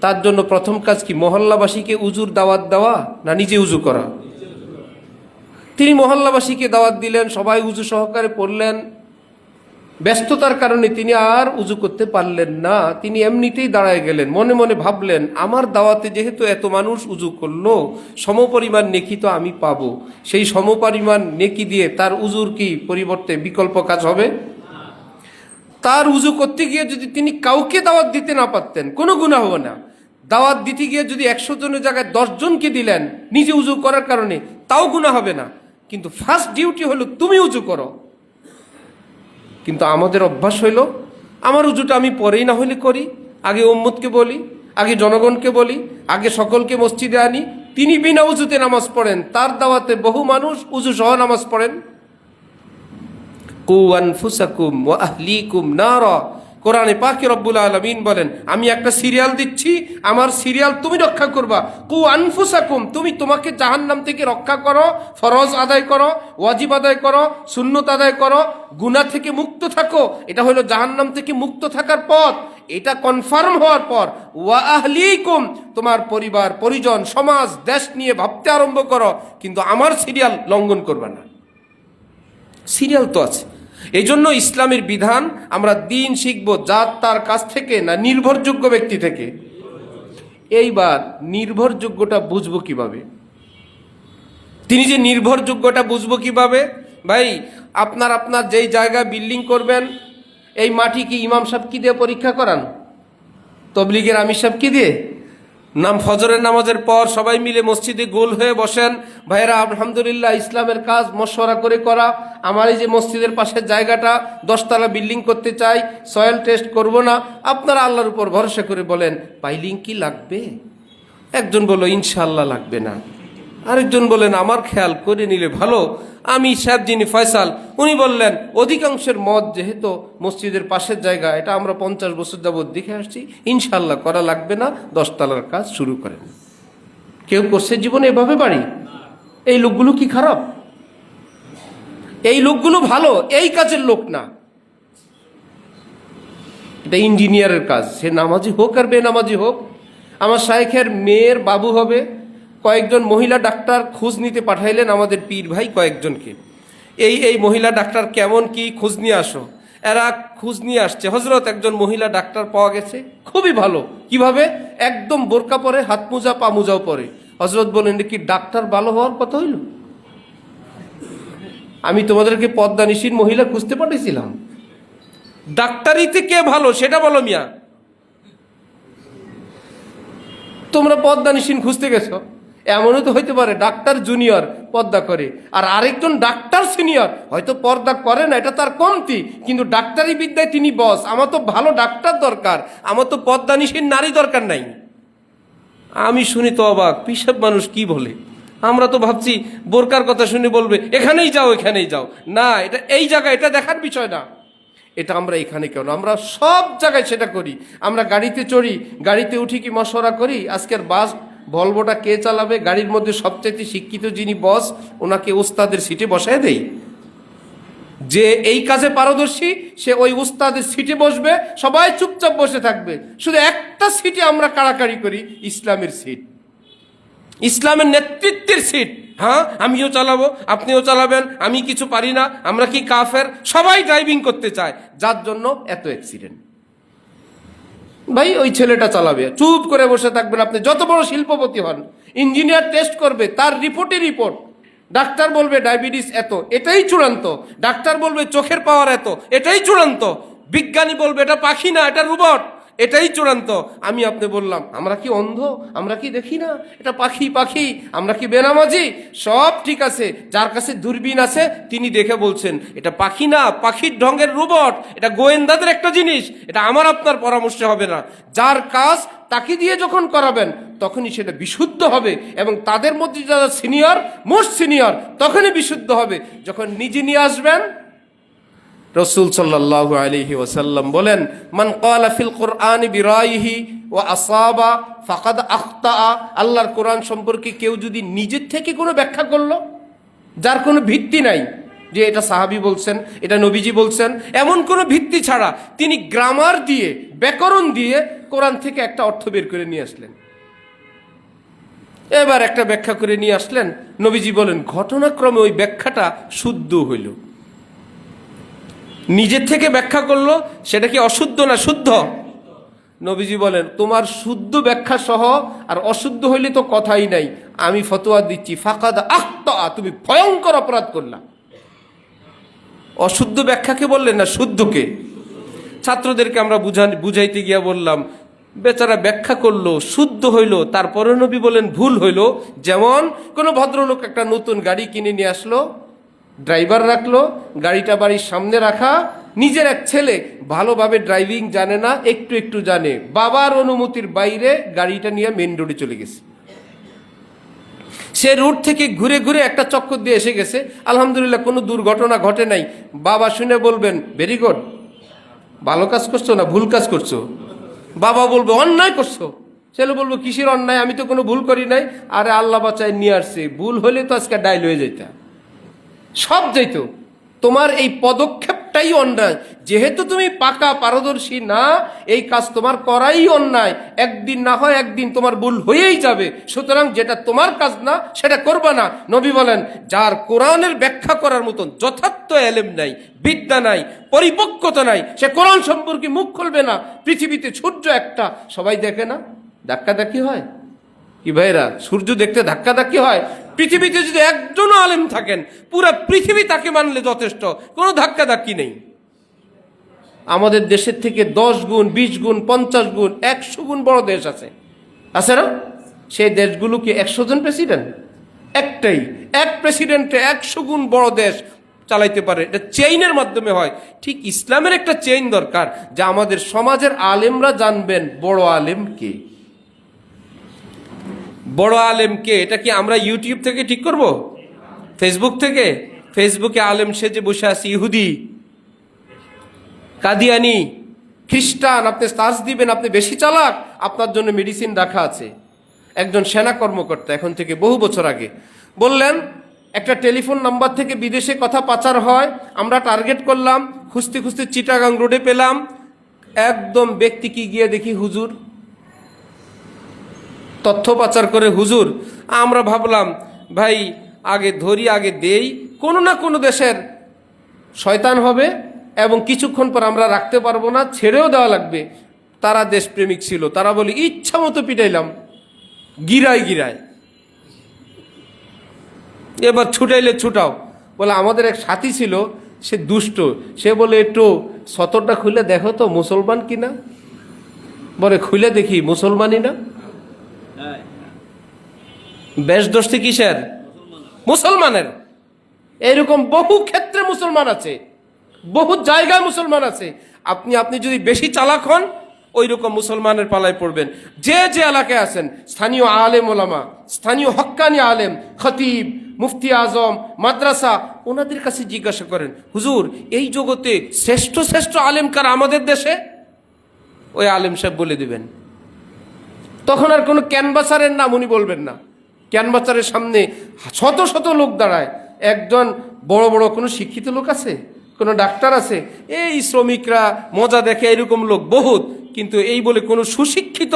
তার জন্য প্রথম কাজ কি? মহল্লাবাসীকে উজুর দাওয়াত দেওয়া না নিজে উজু করা? তিনি মহল্লাবাসীকে দাওয়াত দিলেন, সবাই উজু সহকারে পড়লেন। ব্যস্ততার কারণে তিনি আর উজু করতে পারলেন না। তিনি এমনিতেই দাঁড়ায় গেলেন, মনে মনে ভাবলেন, আমার দাওয়াতে যেহেতু এত মানুষ উজু করলো, সমপরিমাণ নেকি তো আমি পাবো। সেই সমপরিমাণ নেকি দিয়ে তার উজুর কি পরিবর্তে বিকল্প কাজ হবে? তার উজু করতে গিয়ে যদি তিনি কাউকে দাওয়াত দিতে না পারতেন, কোনো গুনাহ হবে না। দাওয়াত দিতে গিয়ে যদি 100 জনের জায়গায় 10 জনকে দিলেন নিজে উজু করার কারণে, তাও গুনাহ হবে না। কিন্তু ফার্স্ট ডিউটি হলো তুমি উজু করো। কিন্তু আমাদের অভ্যাস হইল, আমার উজুটা আমি পরেই না হলে করি, আগে উম্মতকে বলি, আগে জনগণকে বলি, আগে সকলকে মসজিদে আনি। তিনি বিনা উজুতে নামাজ পড়েন, তার দাওয়াতে বহু মানুষ উজু সহ নামাজ পড়েন। কু আনফুসাকুম ওয়া আহলিকুম নারা, কোরআনে পাকে রব্বুল আলামিন বলেন, আমি একটা সিরিয়াল দিচ্ছি, আমার সিরিয়াল তুমি রক্ষা করবা। কু আনফুসাকুম, তুমি তোমাকে জাহান্নাম থেকে রক্ষা করো, ফরজ আদায় করো, ওয়াজিব আদায় করো, সুন্নত আদায় করো, গুনাহ থেকে মুক্ত থাকো। এটা হলো জাহান্নাম থেকে মুক্ত থাকার পথ। এটা কনফার্ম হওয়ার পর ওয়া আহলিকুম, তোমার পরিবার পরিজন সমাজ দেশ নিয়ে ভাবতে আরম্ভ করো, কিন্তু আমার সিরিয়াল লঙ্ঘন করবে না। সিরিয়াল তো আছে। এই জন্য ইসলামের বিধান আমরা দিন শিখবো জাত তার কাছ থেকে না নির্ভরযোগ্য ব্যক্তি থেকে। এইবার নির্ভরযোগ্যটা বুঝবো কিভাবে? তিনি যে নির্ভরযোগ্যটা বুঝবো কিভাবে? ভাই, আপনার যেই জায়গায় বিল্ডিং করবেন, এই মাটি কি ইমাম সাহেব কি দিয়ে পরীক্ষা করান? তবলিগের আমির সাহেব কি দিয়ে? ফজরের নামাজের পর সবাই মিলে মসজিদে গোল হয়ে বসেন, ভাইরা আলহামদুলিল্লাহ ইসলামের কাজ মশওয়ারা করে করা। আমার এই যে মসজিদের পাশের জায়গাটা 10 তলা বিল্ডিং করতে চাই, সয়েল টেস্ট করব না। আপনারা আল্লাহর উপর ভরসা করে বলেন, পাইলিং কি লাগবে? একজন বলল ইনশাআল্লাহ লাগবে না, আরেকজন বলেন আমার খেয়াল করে নিলে ভালো। আমি সাহেব যিনি ফয়সাল, উনি বললেন অধিকাংশের মত যেহেতু মসজিদের পাশের জায়গা, এটা আমরা 50 বছর যাবৎ দেখে আসছি, ইনশাআল্লাহ করা লাগবে না, 10 তলার কাজ শুরু করেন। কেউ করছে জীবনে এভাবে বাড়ি? এই লোকগুলো কি খারাপ? এই লোকগুলো ভালো, এই কাজের লোক না। এটা ইঞ্জিনিয়ারের কাজ, সে নামাজি হোক আর বেনামাজি হোক। আমার শাইখের মেয়ের বাবু হবে, কয়েকজন মহিলা ডাক্তার খোঁজ নিতে পাঠাইলেন আমাদের পীর ভাই কয়েকজনকে, এই মহিলা ডাক্তার কেমন কি খোঁজ নিয়ে আসো। এরা খোঁজ নিয়ে আসছে, হজরত একজন মহিলা ডাক্তার পাওয়া গেছে, খুবই ভালো। কিভাবে? একদম বোরকা পরে, হাত মোজা পা মোজাও পরে। হজরত বলেন কি ডাক্তার ভালো হওয়ার কথা হইল? আমি তোমাদেরকে পদ্মানিসীর মহিলা খুঁজতে পাঠিয়েছিলাম, ডাক্তারিতে কে ভালো সেটা বলো মিয়া। তোমরা পদ্মানিসীন খুঁজতে গেছো, এমনও তো হইতে পারে ডাক্তার জুনিয়র পর্দা করে, আর আরেকজন ডাক্তার সিনিয়র হয়তো পর্দা করে না, এটা তার কমতি, কিন্তু ডাক্তারি বিদ্যায় তিনি বস। আমার তো ভালো ডাক্তার দরকার, আমার তো পদ্মানিসীন নারী দরকার নাই। আমি শুনি তো অবাক, পিসাব মানুষ কি বলে। আমরা তো ভাবছি বোরকার কথা শুনে বলবে এখানেই যাও এখানেই যাও। না, এটা এই জায়গা, এটা দেখার বিষয় না। এটা আমরা এখানে কেন, আমরা সব জায়গায় সেটা করি। আমরা গাড়িতে চড়ি, গাড়িতে উঠি কি মশওয়ারা করি আজকের বাস ভলভোটা কে চালাবে? গাড়ির মধ্যে সবচেয়ে শিক্ষিত যিনি বস, ওনাকে ওস্তাদের সিটে বসায় দেই। যে এই কাজে পারদর্শী সে ওই উস্তাদের সিটে বসবে, সবাই চুপচাপ বসে থাকবে। শুধু একটা সিটে আমরা কাড়াকাড়ি করি, ইসলামের সিট, ইসলামের নেতৃত্বের সিট। হ্যাঁ, আমিও চালাবো, আপনিও চালাবেন, আমি কিছু পারি না, আমরা কি কাফের? সবাই ড্রাইভিং করতে চায়, যার জন্য এত অ্যাক্সিডেন্ট। ভাই ওই ছেলেটা চালাবে, চুপ করে বসে থাকবেন। আপনি যত বড় শিল্পপতি হন, ইঞ্জিনিয়ার টেস্ট করবে, তার রিপোর্টে রিপোর্ট। ডাক্তার বলবে ডায়াবেটিস এত, এটাই চূড়ান্ত। ডাক্তার বলবে চোখের পাওয়ার এত, এটাই চূড়ান্ত। বিজ্ঞানী বলবে এটা পাখি না, এটা রোবট, এটাই চূড়ান্ত। আমি আপনি বললাম আমরা কি অন্ধ? আমরা কি দেখি না? এটা পাখি পাখি। আমরা কি বেনামাজি? সব ঠিক আছে, যার কাছে দূরবীন আছে তিনি দেখে বলছেন এটা পাখি না, পাখির ঢঙ্গের রোবট, এটা গোয়েন্দাদের একটা জিনিস, এটা আমার আপনার পরামর্শে হবে না। যার কাজ তাকে দিয়ে যখন করাবেন তখনই সেটা বিশুদ্ধ হবে, এবং তাদের মধ্যে যারা সিনিয়র, মোস্ট সিনিয়র, তখনই বিশুদ্ধ হবে যখন নিজে নিয়ে আসবেন। রাসূল সাল্লাল্লাহু আলাইহি ওয়াসাল্লাম বলেন, মান ক্বালা ফিল কুরআনি বিরাইহি ওয়া আসাবা ফাকাদ আখতা। আল্লাহর কোরআন সম্পর্কে কেউ যদি নিজের থেকে কোনো ব্যাখ্যা করলো, যার কোনো ভিত্তি নাই, যে এটা সাহাবী বলছেন, এটা নবীজি বলছেন, এমন কোনো ভিত্তি ছাড়া তিনি গ্রামার দিয়ে, ব্যাকরণ দিয়ে কোরআন থেকে একটা অর্থ বের করে নিয়ে আসলেন, এবার একটা ব্যাখ্যা করে নিয়ে আসলেন। নবীজি বলেন ঘটনাক্রমে ওই ব্যাখ্যাটা শুদ্ধ হইল। নিজের থেকে ব্যাখ্যা করলো, সেটা কি অশুদ্ধ না শুদ্ধ? নবীজি বলেন তোমার শুদ্ধ ব্যাখ্যা সহ আর অশুদ্ধ হইলে তো কথাই নাই, আমি ফতোয়া দিচ্ছি ফাকাদ আখতা, তুমি ভয়ঙ্কর অপরাধ করলা। অশুদ্ধ ব্যাখ্যাকে বললেন না শুদ্ধকে। ছাত্রদেরকে আমরা বুঝাইতে গিয়া বললাম বেচারা ব্যাখ্যা করলো, শুদ্ধ হইল, তারপরে নবী বলেন ভুল হইল। যেমন কোনো ভদ্রলোক একটা নতুন গাড়ি কিনে নিয়ে আসলো, ড্রাইভার রাখলো, গাড়িটা বাড়ির সামনে রাখা, নিজের এক ছেলে ভালোভাবে ড্রাইভিং জানে না, একটু একটু জানে, বাবার অনুমতির বাইরে গাড়িটা নিয়ে মেন রোডে চলে গেছে। সে রোড থেকে ঘুরে ঘুরে একটা চক্কর দিয়ে এসে গেছে, আলহামদুলিল্লাহ কোনো দুর্ঘটনা ঘটে নাই। বাবা শুনে বলবেন ভেরি গুড, ভালো কাজ করছো না ভুল কাজ করছো? বাবা বলবে অন্যায় করছো। ছেলে বলবো কিসের অন্যায়, আমি তো কোনো ভুল করি নাই। আরে আল্লাহ বাঁচায় নিয়ে আসছে, ভুল হলে তো আজকে ডাইল হয়ে যেত, সব যেত। তোমার এই পদক্ষেপটাই অন্যায়। যেহেতু তুমি পাকা পারদর্শী না, এই কাজ তোমার করাই অন্যায়। একদিন না হয় একদিন তোমার ভুল হয়েই যাবে, সুতরাং যেটা তোমার কাজ না সেটা করবা না। নবী বলেন যার কোরআনের ব্যাখ্যা করার মতন যথার্থ এলেম নাই, বিদ্যা নাই, পরিপক্কতা নাই, সে কোরআন সম্পর্কে মুখ খুলবে না। পৃথিবীতে সূর্য একটা, সবাই দেখে না, ধাক্কাধাক্কি হয় কি ভাইরা? সূর্য দেখতে ধাক্কাধাক্কি হয়। পৃথিবীতে যদি একজনও আলেম থাকেন, পুরা পৃথিবী তাকে মানলে যথেষ্ট, কোনো ধাক্কাধাক্কি নেই। আমাদের দেশের থেকে 10 গুণ, 20 গুণ, 50 গুণ, 100 গুণ বড় দেশ আছে, আছে না? সেই দেশগুলো কি 100 জন প্রেসিডেন্ট? একটাই, এক প্রেসিডেন্টে 100 গুণ বড় দেশ চালাইতে পারে। এটা চেইনের মাধ্যমে হয়। ঠিক ইসলামের একটা চেইন দরকার, যা আমাদের সমাজের আলেমরা জানবেন বড় আলেম কে, বড় আলেম কে। এটা কি আমরা ইউটিউব থেকে ঠিক করব? ফেসবুক থেকে? ফেসবুকে আলেম সেজে বসে আছে ইহুদি, কাদিয়ানি, খ্রিস্টান, আপনি সার্চ দিবেন, আপনি বেশি চালাক, আপনার জন্য মেডিসিন রাখা আছে। একজন সেনা কর্মকর্তা এখন থেকে বহু বছর আগে বললেন একটা টেলিফোন নাম্বার থেকে বিদেশে কথা পাচার হয়, আমরা টার্গেট করলাম, খুঁজতে খুঁজতে চিটাগাং রোডে পেলাম, একদম ব্যক্তি কি গিয়ে দেখি হুজুর, তথ্য পাচার করে হুজুর। আমরা ভাবলাম ভাই আগে ধরি আগে দেই, কোনো না কোনো দেশের শয়তান হবে এবং কিছুক্ষণ পর আমরা রাখতে পারবো না, ছেড়েও দেওয়া লাগবে। তারা দেশপ্রেমিক ছিল, তারা বলে ইচ্ছা মতো পিটাইলাম, গিরায় গিরায়, এবার ছুটাইলে ছুটাও। বলে আমাদের এক সাথী ছিল, সে দুষ্ট, সে বলে একটু সতরটা খুলে দেখো তো মুসলমান কিনা। বলে খুলে দেখি, মুসলমানই না। বেশ দোষটি কিসের? মুসলমানের। এরকম বহু ক্ষেত্রে মুসলমান আছে, বহু জায়গায় মুসলমান আছে। আপনি যদি বেশি চালাক হন, ওই রকম মুসলমানের পালায় পড়বেন। যে যে এলাকায় আছেন, স্থানীয় আলেম ওলামা, স্থানীয় হক্কানি আলেম, খতিব, মুফতি আজম, মাদ্রাসা, ওনাদের কাছে জিজ্ঞাসা করেন হুজুর এই জগতে শ্রেষ্ঠ শ্রেষ্ঠ আলেম কারা আমাদের দেশে? ওই আলেম সাহেব বলে দিবেন। তখন আর কোনো ক্যানভাসারের নাম উনি বলবেন না। ক্যানভাসারের সামনে শত শত লোক দাঁড়ায়, একজন বড় বড় কোনো শিক্ষিত লোক আছে, কোনো ডাক্তার আছে, এই শ্রমিকরা মজা দেখে এরকম লোক বহুত, কিন্তু এই বলে কোনো সুশিক্ষিত,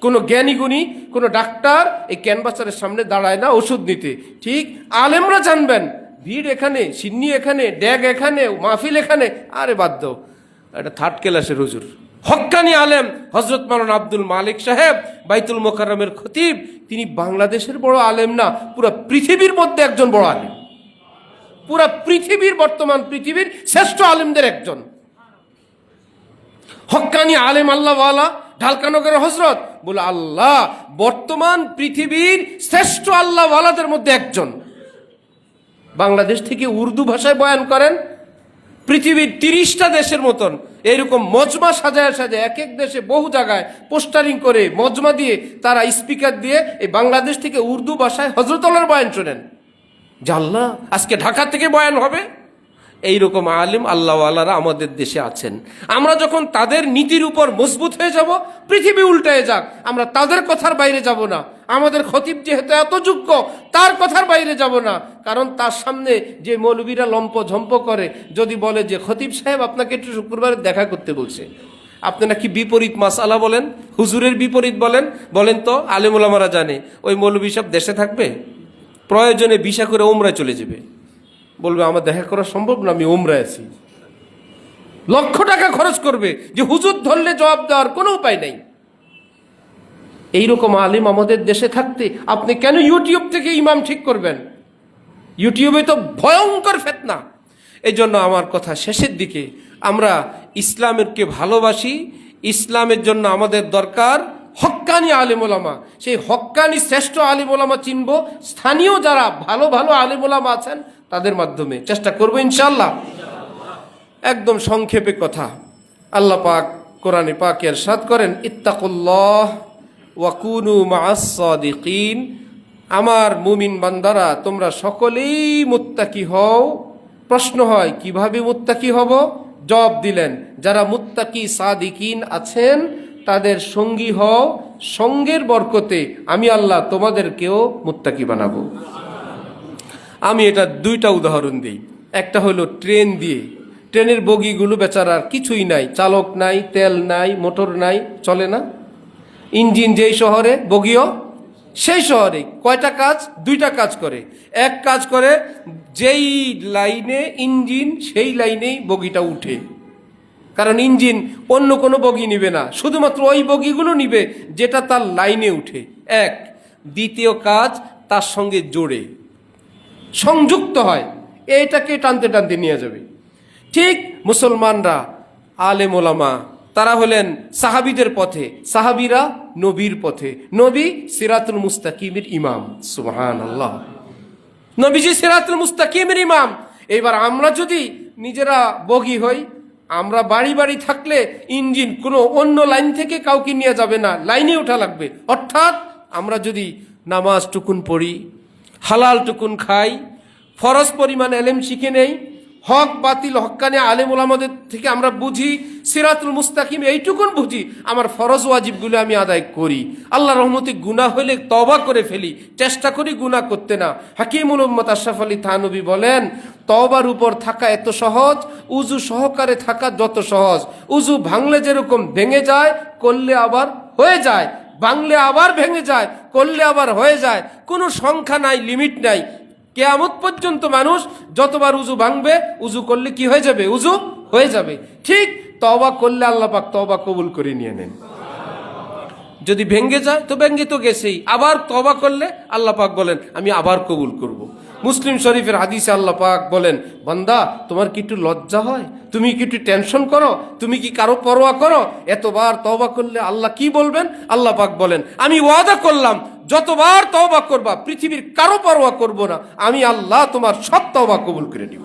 কোনো জ্ঞানীগুণী, কোনো ডাক্তার এই ক্যানভাসারের সামনে দাঁড়ায় না ওষুধ নিতে। ঠিক আলেমরা জানবেন ভিড় এখানে, সিন্নি এখানে, ড্যাগ এখানে, মাহফিল এখানে, আরে বাদ দাও, এটা থার্ড ক্লাসের হুজুর। হক্কানি আলেম হযরত মাওলানা আব্দুল মালিক সাহেব, বাইতুল মোকাররমের খতিব, তিনি বাংলাদেশের বড় আলেম না, পুরো পৃথিবীর মধ্যে একজন বড় আলেম, পুরা পৃথিবীর, বর্তমান পৃথিবীর শ্রেষ্ঠ আলেমদের একজন। হক্কানি আলেম আল্লাহওয়ালা, ঢালকানগরের হযরত, বলে আল্লাহ বর্তমান পৃথিবীর শ্রেষ্ঠ আল্লাহওয়ালাদের মধ্যে একজন। বাংলাদেশ থেকে উর্দু ভাষায় বয়ান করেন, পৃথিবীর 30টা দেশের মতন এইরকম মজমা সাজায় সাজায়, এক এক দেশে বহু জায়গায় পোস্টারিং করে মজমা দিয়ে, তারা স্পিকার দিয়ে এই বাংলাদেশ থেকে উর্দু ভাষায় হযরত আল্লাহর বয়ান শোনেন। জাল্লা আজকে ঢাকা থেকে বয়ান হবে। এইরকম আলিম আল্লাহওয়ালারা আমাদের দেশে আছেন। আমরা যখন তাদের নীতির উপর মজবুত হয়ে যাব, পৃথিবী উল্টে যাক, আমরা তাদের কথার বাইরে যাব না। আমাদের খতিব যেহেতু এত যোগ্য, তার কথার বাইরে যাব না। কারণ তার সামনে যে মৌলবীরা লম্প ঝম্প করে, যদি বলে যে খতিব সাহেব আপনাকে একটু শুক্রবারে দেখা করতে বলছে, আপনি নাকি বিপরীত মাসআলা বলেন, হুজুরের বিপরীত বলেন, বলেন তো আলেম ওলামারা জানে ওই মৌলভী সব দেশে থাকবে, প্রয়োজনে ভিসা করে উমরায় চলে যাবে, বলবে আমার দেখা করা সম্ভব না, আমি উমরায় আছি। লক্ষ টাকা খরচ করবে যে হুজুর ধরলে জবাব দেওয়ার কোনো উপায় নেই। এইরকম আলিম আমাদের দেশে থাকতে আপনি কেন ইউটিউব থেকে ইমাম ঠিক করবেন? ইউটিউবে তো ভয়ঙ্কর ফিতনা। এই জন্য আমার কথা শেষের দিকে, আমরা ইসলামকে ভালোবাসি, ইসলামের জন্য আমাদের দরকার হক্কানি আলিম ওলামা। সেই হক্কানি শ্রেষ্ঠ আলিম ওলামা চিনব, স্থানীয় যারা ভালো ভালো আলিম ওলামা আছেন তাদের মাধ্যমে চেষ্টা করবো ইনশাআল্লাহ। একদম সংক্ষেপে কথা, আল্লাহ পাক কোরআনে পাকে ইরশাদ করেন, ইত্তাকুল্লাহ ওয়া কুনু মাআস সাদিকিন। আমার মুমিন বান্দারা তোমরা সকলেই মুত্তাকি হও। প্রশ্ন হয় কিভাবে মুত্তাকি হব? জবাব দিলেন, যারা মুত্তাকি সাদিকিন আছেন তাদের সঙ্গী হও, সঙ্গের বরকতে আমি আল্লাহ তোমাদেরকেও মুত্তাকি বানাবো। আমি এটা দুইটা উদাহরণ দিই। একটা হলো ট্রেন দিয়ে, ট্রেনের বগিগুলো বেচারার কিছুই নাই, চালক নাই, তেল নাই, মোটর নাই, চলে না। ইঞ্জিন যেই শহরে বগিও সেই শহরে। কয়টা কাজ? দুইটা কাজ করে। এক কাজ করে, যেই লাইনে ইঞ্জিন সেই লাইনেই বগিটা উঠে, কারণ ইঞ্জিন অন্য কোনো বগি নিবে না, শুধুমাত্র ওই বগিগুলো নিবে যেটা তার লাইনে উঠে। এক। দ্বিতীয় কাজ, তার সঙ্গে জোড়ে সংযুক্ত হয়, এইটাকে টানতে টানতে নিয়ে যাবে। ঠিক মুসলমানরা আলেম ওলামা তারা হলেন সাহাবীদের পথে, সাহাবীরা নবীর পথে, নবী সিরাতুল মুস্তাকিমের ইমাম। সুবহানাল্লাহ, নবীজি সিরাতুল মুস্তাকিমের ইমাম। এবার আমরা যদি নিজেরা বগি হই, আমরা বাড়ি বাড়ি থাকলে ইঞ্জিন কোনো অন্য লাইন থেকে কাউকে নিয়ে যাবে না, লাইনে ওঠা লাগবে। অর্থাৎ আমরা যদি নামাজ টুকুন পড়ি, হালাল টুকুন খাই, ফরজ পরিমাণ এলেম শিখে নেই, হক বাতিল হক্কানি আলেম ওলামাদের থেকে আমরা বুঝি, সিরাতুল মুস্তাকিম এইটুকুন বুঝি, আমার ফরজ ওয়াজিবগুলো আমি আদায় করি, আল্লাহ রহমতে গুনাহ হলে তওবা করে ফেলি, চেষ্টা করি গুনাহ করতে না। হাকিমুল উম্মত আশরাফ আলী থানভী বলেন, তওবার উপর থাকা এত সহজ, উজু সহকারে থাকা যত সহজ। উজু ভাঙলে যেরকম ভেঙে যায়, করলে আবার হয়ে যায়, ভাঙলে আবার ভেঙে যায়, করলে আবার হয়ে যায়, কোনো সংখ্যা নাই, লিমিট নাই। কিয়ামত পর্যন্ত মানুষ যতবার উজু ভাঙবে, উজু করলে কি হয়ে যাবে? উজু হয়ে যাবে। ঠিক তওবা করলে আল্লাহ পাক তওবা কবুল করে নিয়ে নেন। যদি ভেঙে যায় তো ভেঙে তো গেছেই, আবার তওবা করলে আল্লাহ পাক বলেন আমি আবার কবুল করব। মুসলিম শরীফের হাদিসে আল্লাহ পাক বলেন, বান্দা তোমার কি একটু লজ্জা হয়? তুমি কি একটু টেনশন করো? তুমি কি কারো পরোয়া করো? এতবার তওবা করলে আল্লাহ কি বলবেন? আল্লাহ পাক বলেন, আমি ওয়াদা করলাম যতবার তওবা করবা পৃথিবীর কারো পরোয়া করব না, আমি আল্লাহ তোমার সব তওবা কবুল করে নিব।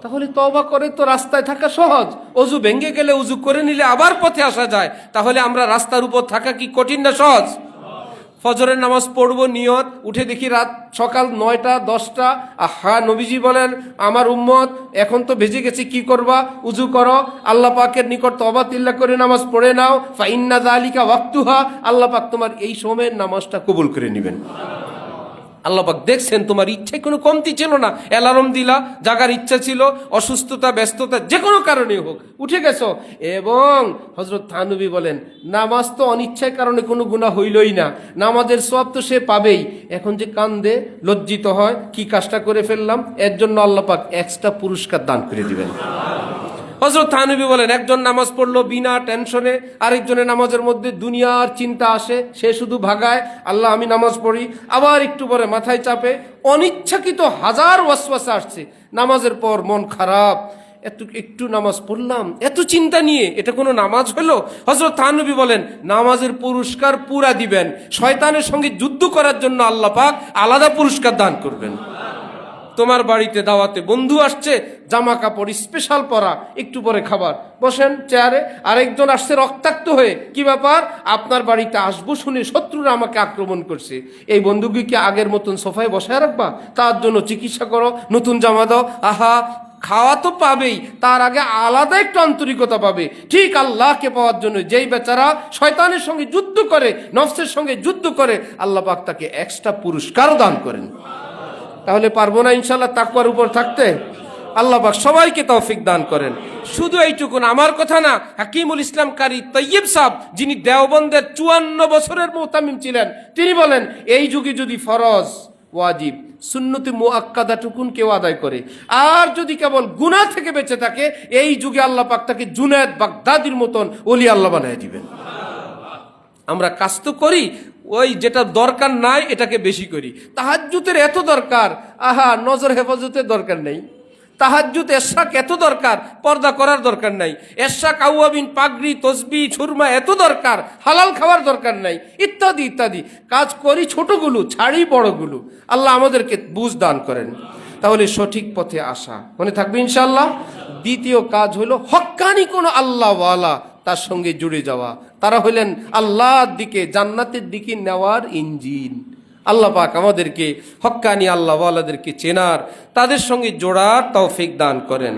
তাহলে তওবা করে তো রাস্তায় থাকা সহজ, অজু ভেঙে গেলে উজু করে নিলে আবার পথে আসা যায়। তাহলে আমরা রাস্তার উপর থাকা কি কঠিন না সহজ? ফজরের নামাজ পড়বো, নিয়ত, উঠে দেখি রাত সকাল 9টা 10টা। আহা, নবীজি বলেন আমার উম্মত এখন তো ভেজে গেছে, কি করবা? উজু করো, আল্লাহ পাকের নিকট তওবা তিল্লা করে নামাজ পড়ে নাও, ফাইন্না যালিকা ওয়াক্তুহা, আল্লাহ পাক তোমার এই সময়ের নামাজটা কবুল করে নেবেন। আল্লাহ পাক দেখছেন তোমার ইচ্ছায় কোনো কমতি ছিল না, অ্যালার্ম দিলা, জাগার ইচ্ছা ছিল, অসুস্থতা ব্যস্ততা যে কোনো কারণে হোক উঠে গেছো। এবং হযরত থানভী বলেন, নামাজ তো অনিচ্ছার কারণে কোনো গুনাহ হইলই না, নামাজের সওয়াব তো সে পাবেই। এখন যে কান্দে, লজ্জিত হয়, কি কাজটা করে ফেললাম, এর জন্য আল্লাহ পাক এক্সট্রা পুরস্কার দান করে দিবেন। হযরত থানভী বলেন, একজন নামাজ পড়লো বিনা টেনশনে, আরেকজনের নামাজের মধ্যে দুনিয়ার চিন্তা আসে, সে শুধু ভাগায়, আল্লাহ আমি নামাজ পড়ি, আবার একটু পরে মাথায় চাপে, অনিচ্ছাকৃত হাজার ওয়াসওয়াসা আসছে, নামাজের পর মন খারাপ, একটু নামাজ পড়লাম, এত চিন্তা নিয়ে, এটা কোনো নামাজ হলো? হযরত থানভী বলেন, নামাজের পুরস্কার পুরা দিবেন, শয়তানের সঙ্গে যুদ্ধ করার জন্য আল্লাহ পাক আলাদা পুরস্কার দান করবেন। তোমার বাড়িতে দাওয়াতে বন্ধু আসছে, জামা কাপড় স্পেশাল পরা, একটু পরে খাবার, বসেন চেয়ারে। আরেকজন আসছে রক্তাক্ত হয়ে, কি ব্যাপার? আপনার বাড়িতে আসবো শুনে শত্রুরা আমাকে আক্রমণ করছে, এই বন্ধুকে কি আগের মতন সোফায় বসায় রাখবা? তার জন্য চিকিৎসা করো, নতুন জামা দাও। আহা, খাওয়া তো পাবেই, তার আগে আলাদা একটু আন্তরিকতা পাবে। ঠিক আল্লাহকে পাওয়ার জন্য যেই বেচারা শয়তানের সঙ্গে যুদ্ধ করে, নফসের সঙ্গে যুদ্ধ করে, আল্লাহ পাক তাকে এক্সট্রা পুরস্কারও দান করেন। তাহলে পারবো না ইনশাআল্লাহ তাকওয়ার উপর থাকতে? আল্লাহ পাক সবাইকে তৌফিক দান করেন। শুধু এইটুকু না, আমার কথা না, হাকিমুল ইসলাম কারি তৈয়ব সাহেব, যিনি দেওবন্দের 54 বছরের মুতামিম ছিলেন, তিনি বলেন এই যুগে যদি ফরজ, ওয়াজিব, সুন্নতে মুআক্কাদাটুকুন কেউ আদায় করে, আর যদি কেবল গুনাহ থেকে বেঁচে থাকে, এই যুগে আল্লাহ পাক তাকে জুনায়েদ বাগদাদির মতন ওলি আল্লাহ বানায় দিবেন। আমরা কাজ তো করি, ওই যেটা দরকার নাই এটাকে বেশি করি। তাহাজ্জুদের এত দরকার, আহা, নজর হেফাজতের দরকার নেই। তাহাজ্জুদ এশরাক এত দরকার, পর্দা করার দরকার নাই। এশরাক, আউয়াবিন, পাগড়ি, তসবিহ, সুরমা এত দরকার, হালাল খাওয়ার দরকার নাই, ইত্যাদি ইত্যাদি। কাজ করি ছোটগুলো, ছাড়ি বড়গুলো। আল্লাহ আমাদেরকে বুঝ দান করেন। তাহলে সঠিক পথে আসা মনে থাকবে ইনশাআল্লাহ। দ্বিতীয় কাজ হলো হক্কানি কোন আল্লাহওয়ালা তার সঙ্গে জুড়ে যাওয়া। তারা হলেন আল্লাহর দিকে, জান্নাতের দিকে নেওয়ার ইঞ্জিন। আল্লাহ পাক আমাদেরকে হক্কানি আল্লাহওয়ালাদেরকে চেনার, তাদের সঙ্গে জোড়ার তৌফিক দান করেন।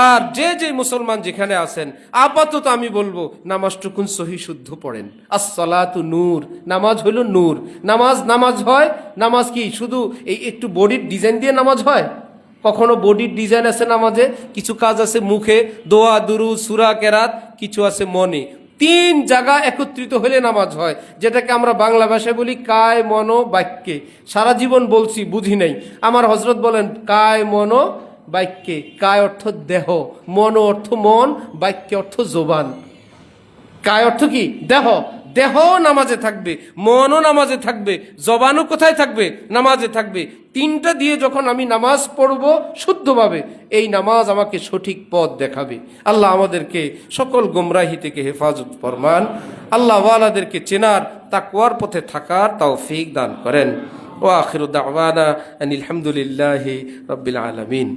আর যে যে মুসলমান যেখানে আছেন, আপাতত আমি বলবো নামাজটুকুন সহি শুদ্ধ পড়েন। আসসালাতু নূর, নামাজ হলো নূর। নামাজ হয়। নামাজ কি শুধু এই একটু বডির ডিজাইন দিয়ে নামাজ হয়? কখনো বডির ডিজাইন আছে নামাজে, কিছু কাজ আছে মুখে, দোয়া, দুরূদ, সূরা, কেরাত, কিছু আছে মনে। 3 জায়গা একত্রিত হলে নামাজ হয়, যেটাকে আমরা বাংলা ভাষায় বলি কায়, মনো, বাক্যে। সারা জীবন বলছি, বুঝি নাই। আমার হযরত বলেন কায়, মনো, বাক্যে। কায় অর্থ দেহ, মন অর্থ মন, বাক্যে অর্থ জবান। কায় অর্থ কি? দেহ। দেহ নামাজে থাকবে, মনও নামাজে থাকবে, জবানও কোথায় থাকবে? নামাজে থাকবে। 3টা দিয়ে যখন আমি নামাজ পড়ব শুদ্ধভাবে, এই নামাজ আমাকে সঠিক পথ দেখাবে। আল্লাহ আমাদেরকে সকল গোমরাহি থেকে হেফাজত ফরমান। আল্লাহ ওয়ালাদেরকে চেনার, তাকওয়ার পথে থাকার তৌফিক দান করেন। ওয়া আখিরু দাওয়ানা আনিল হামদুলিল্লাহি রাব্বিল আলামিন।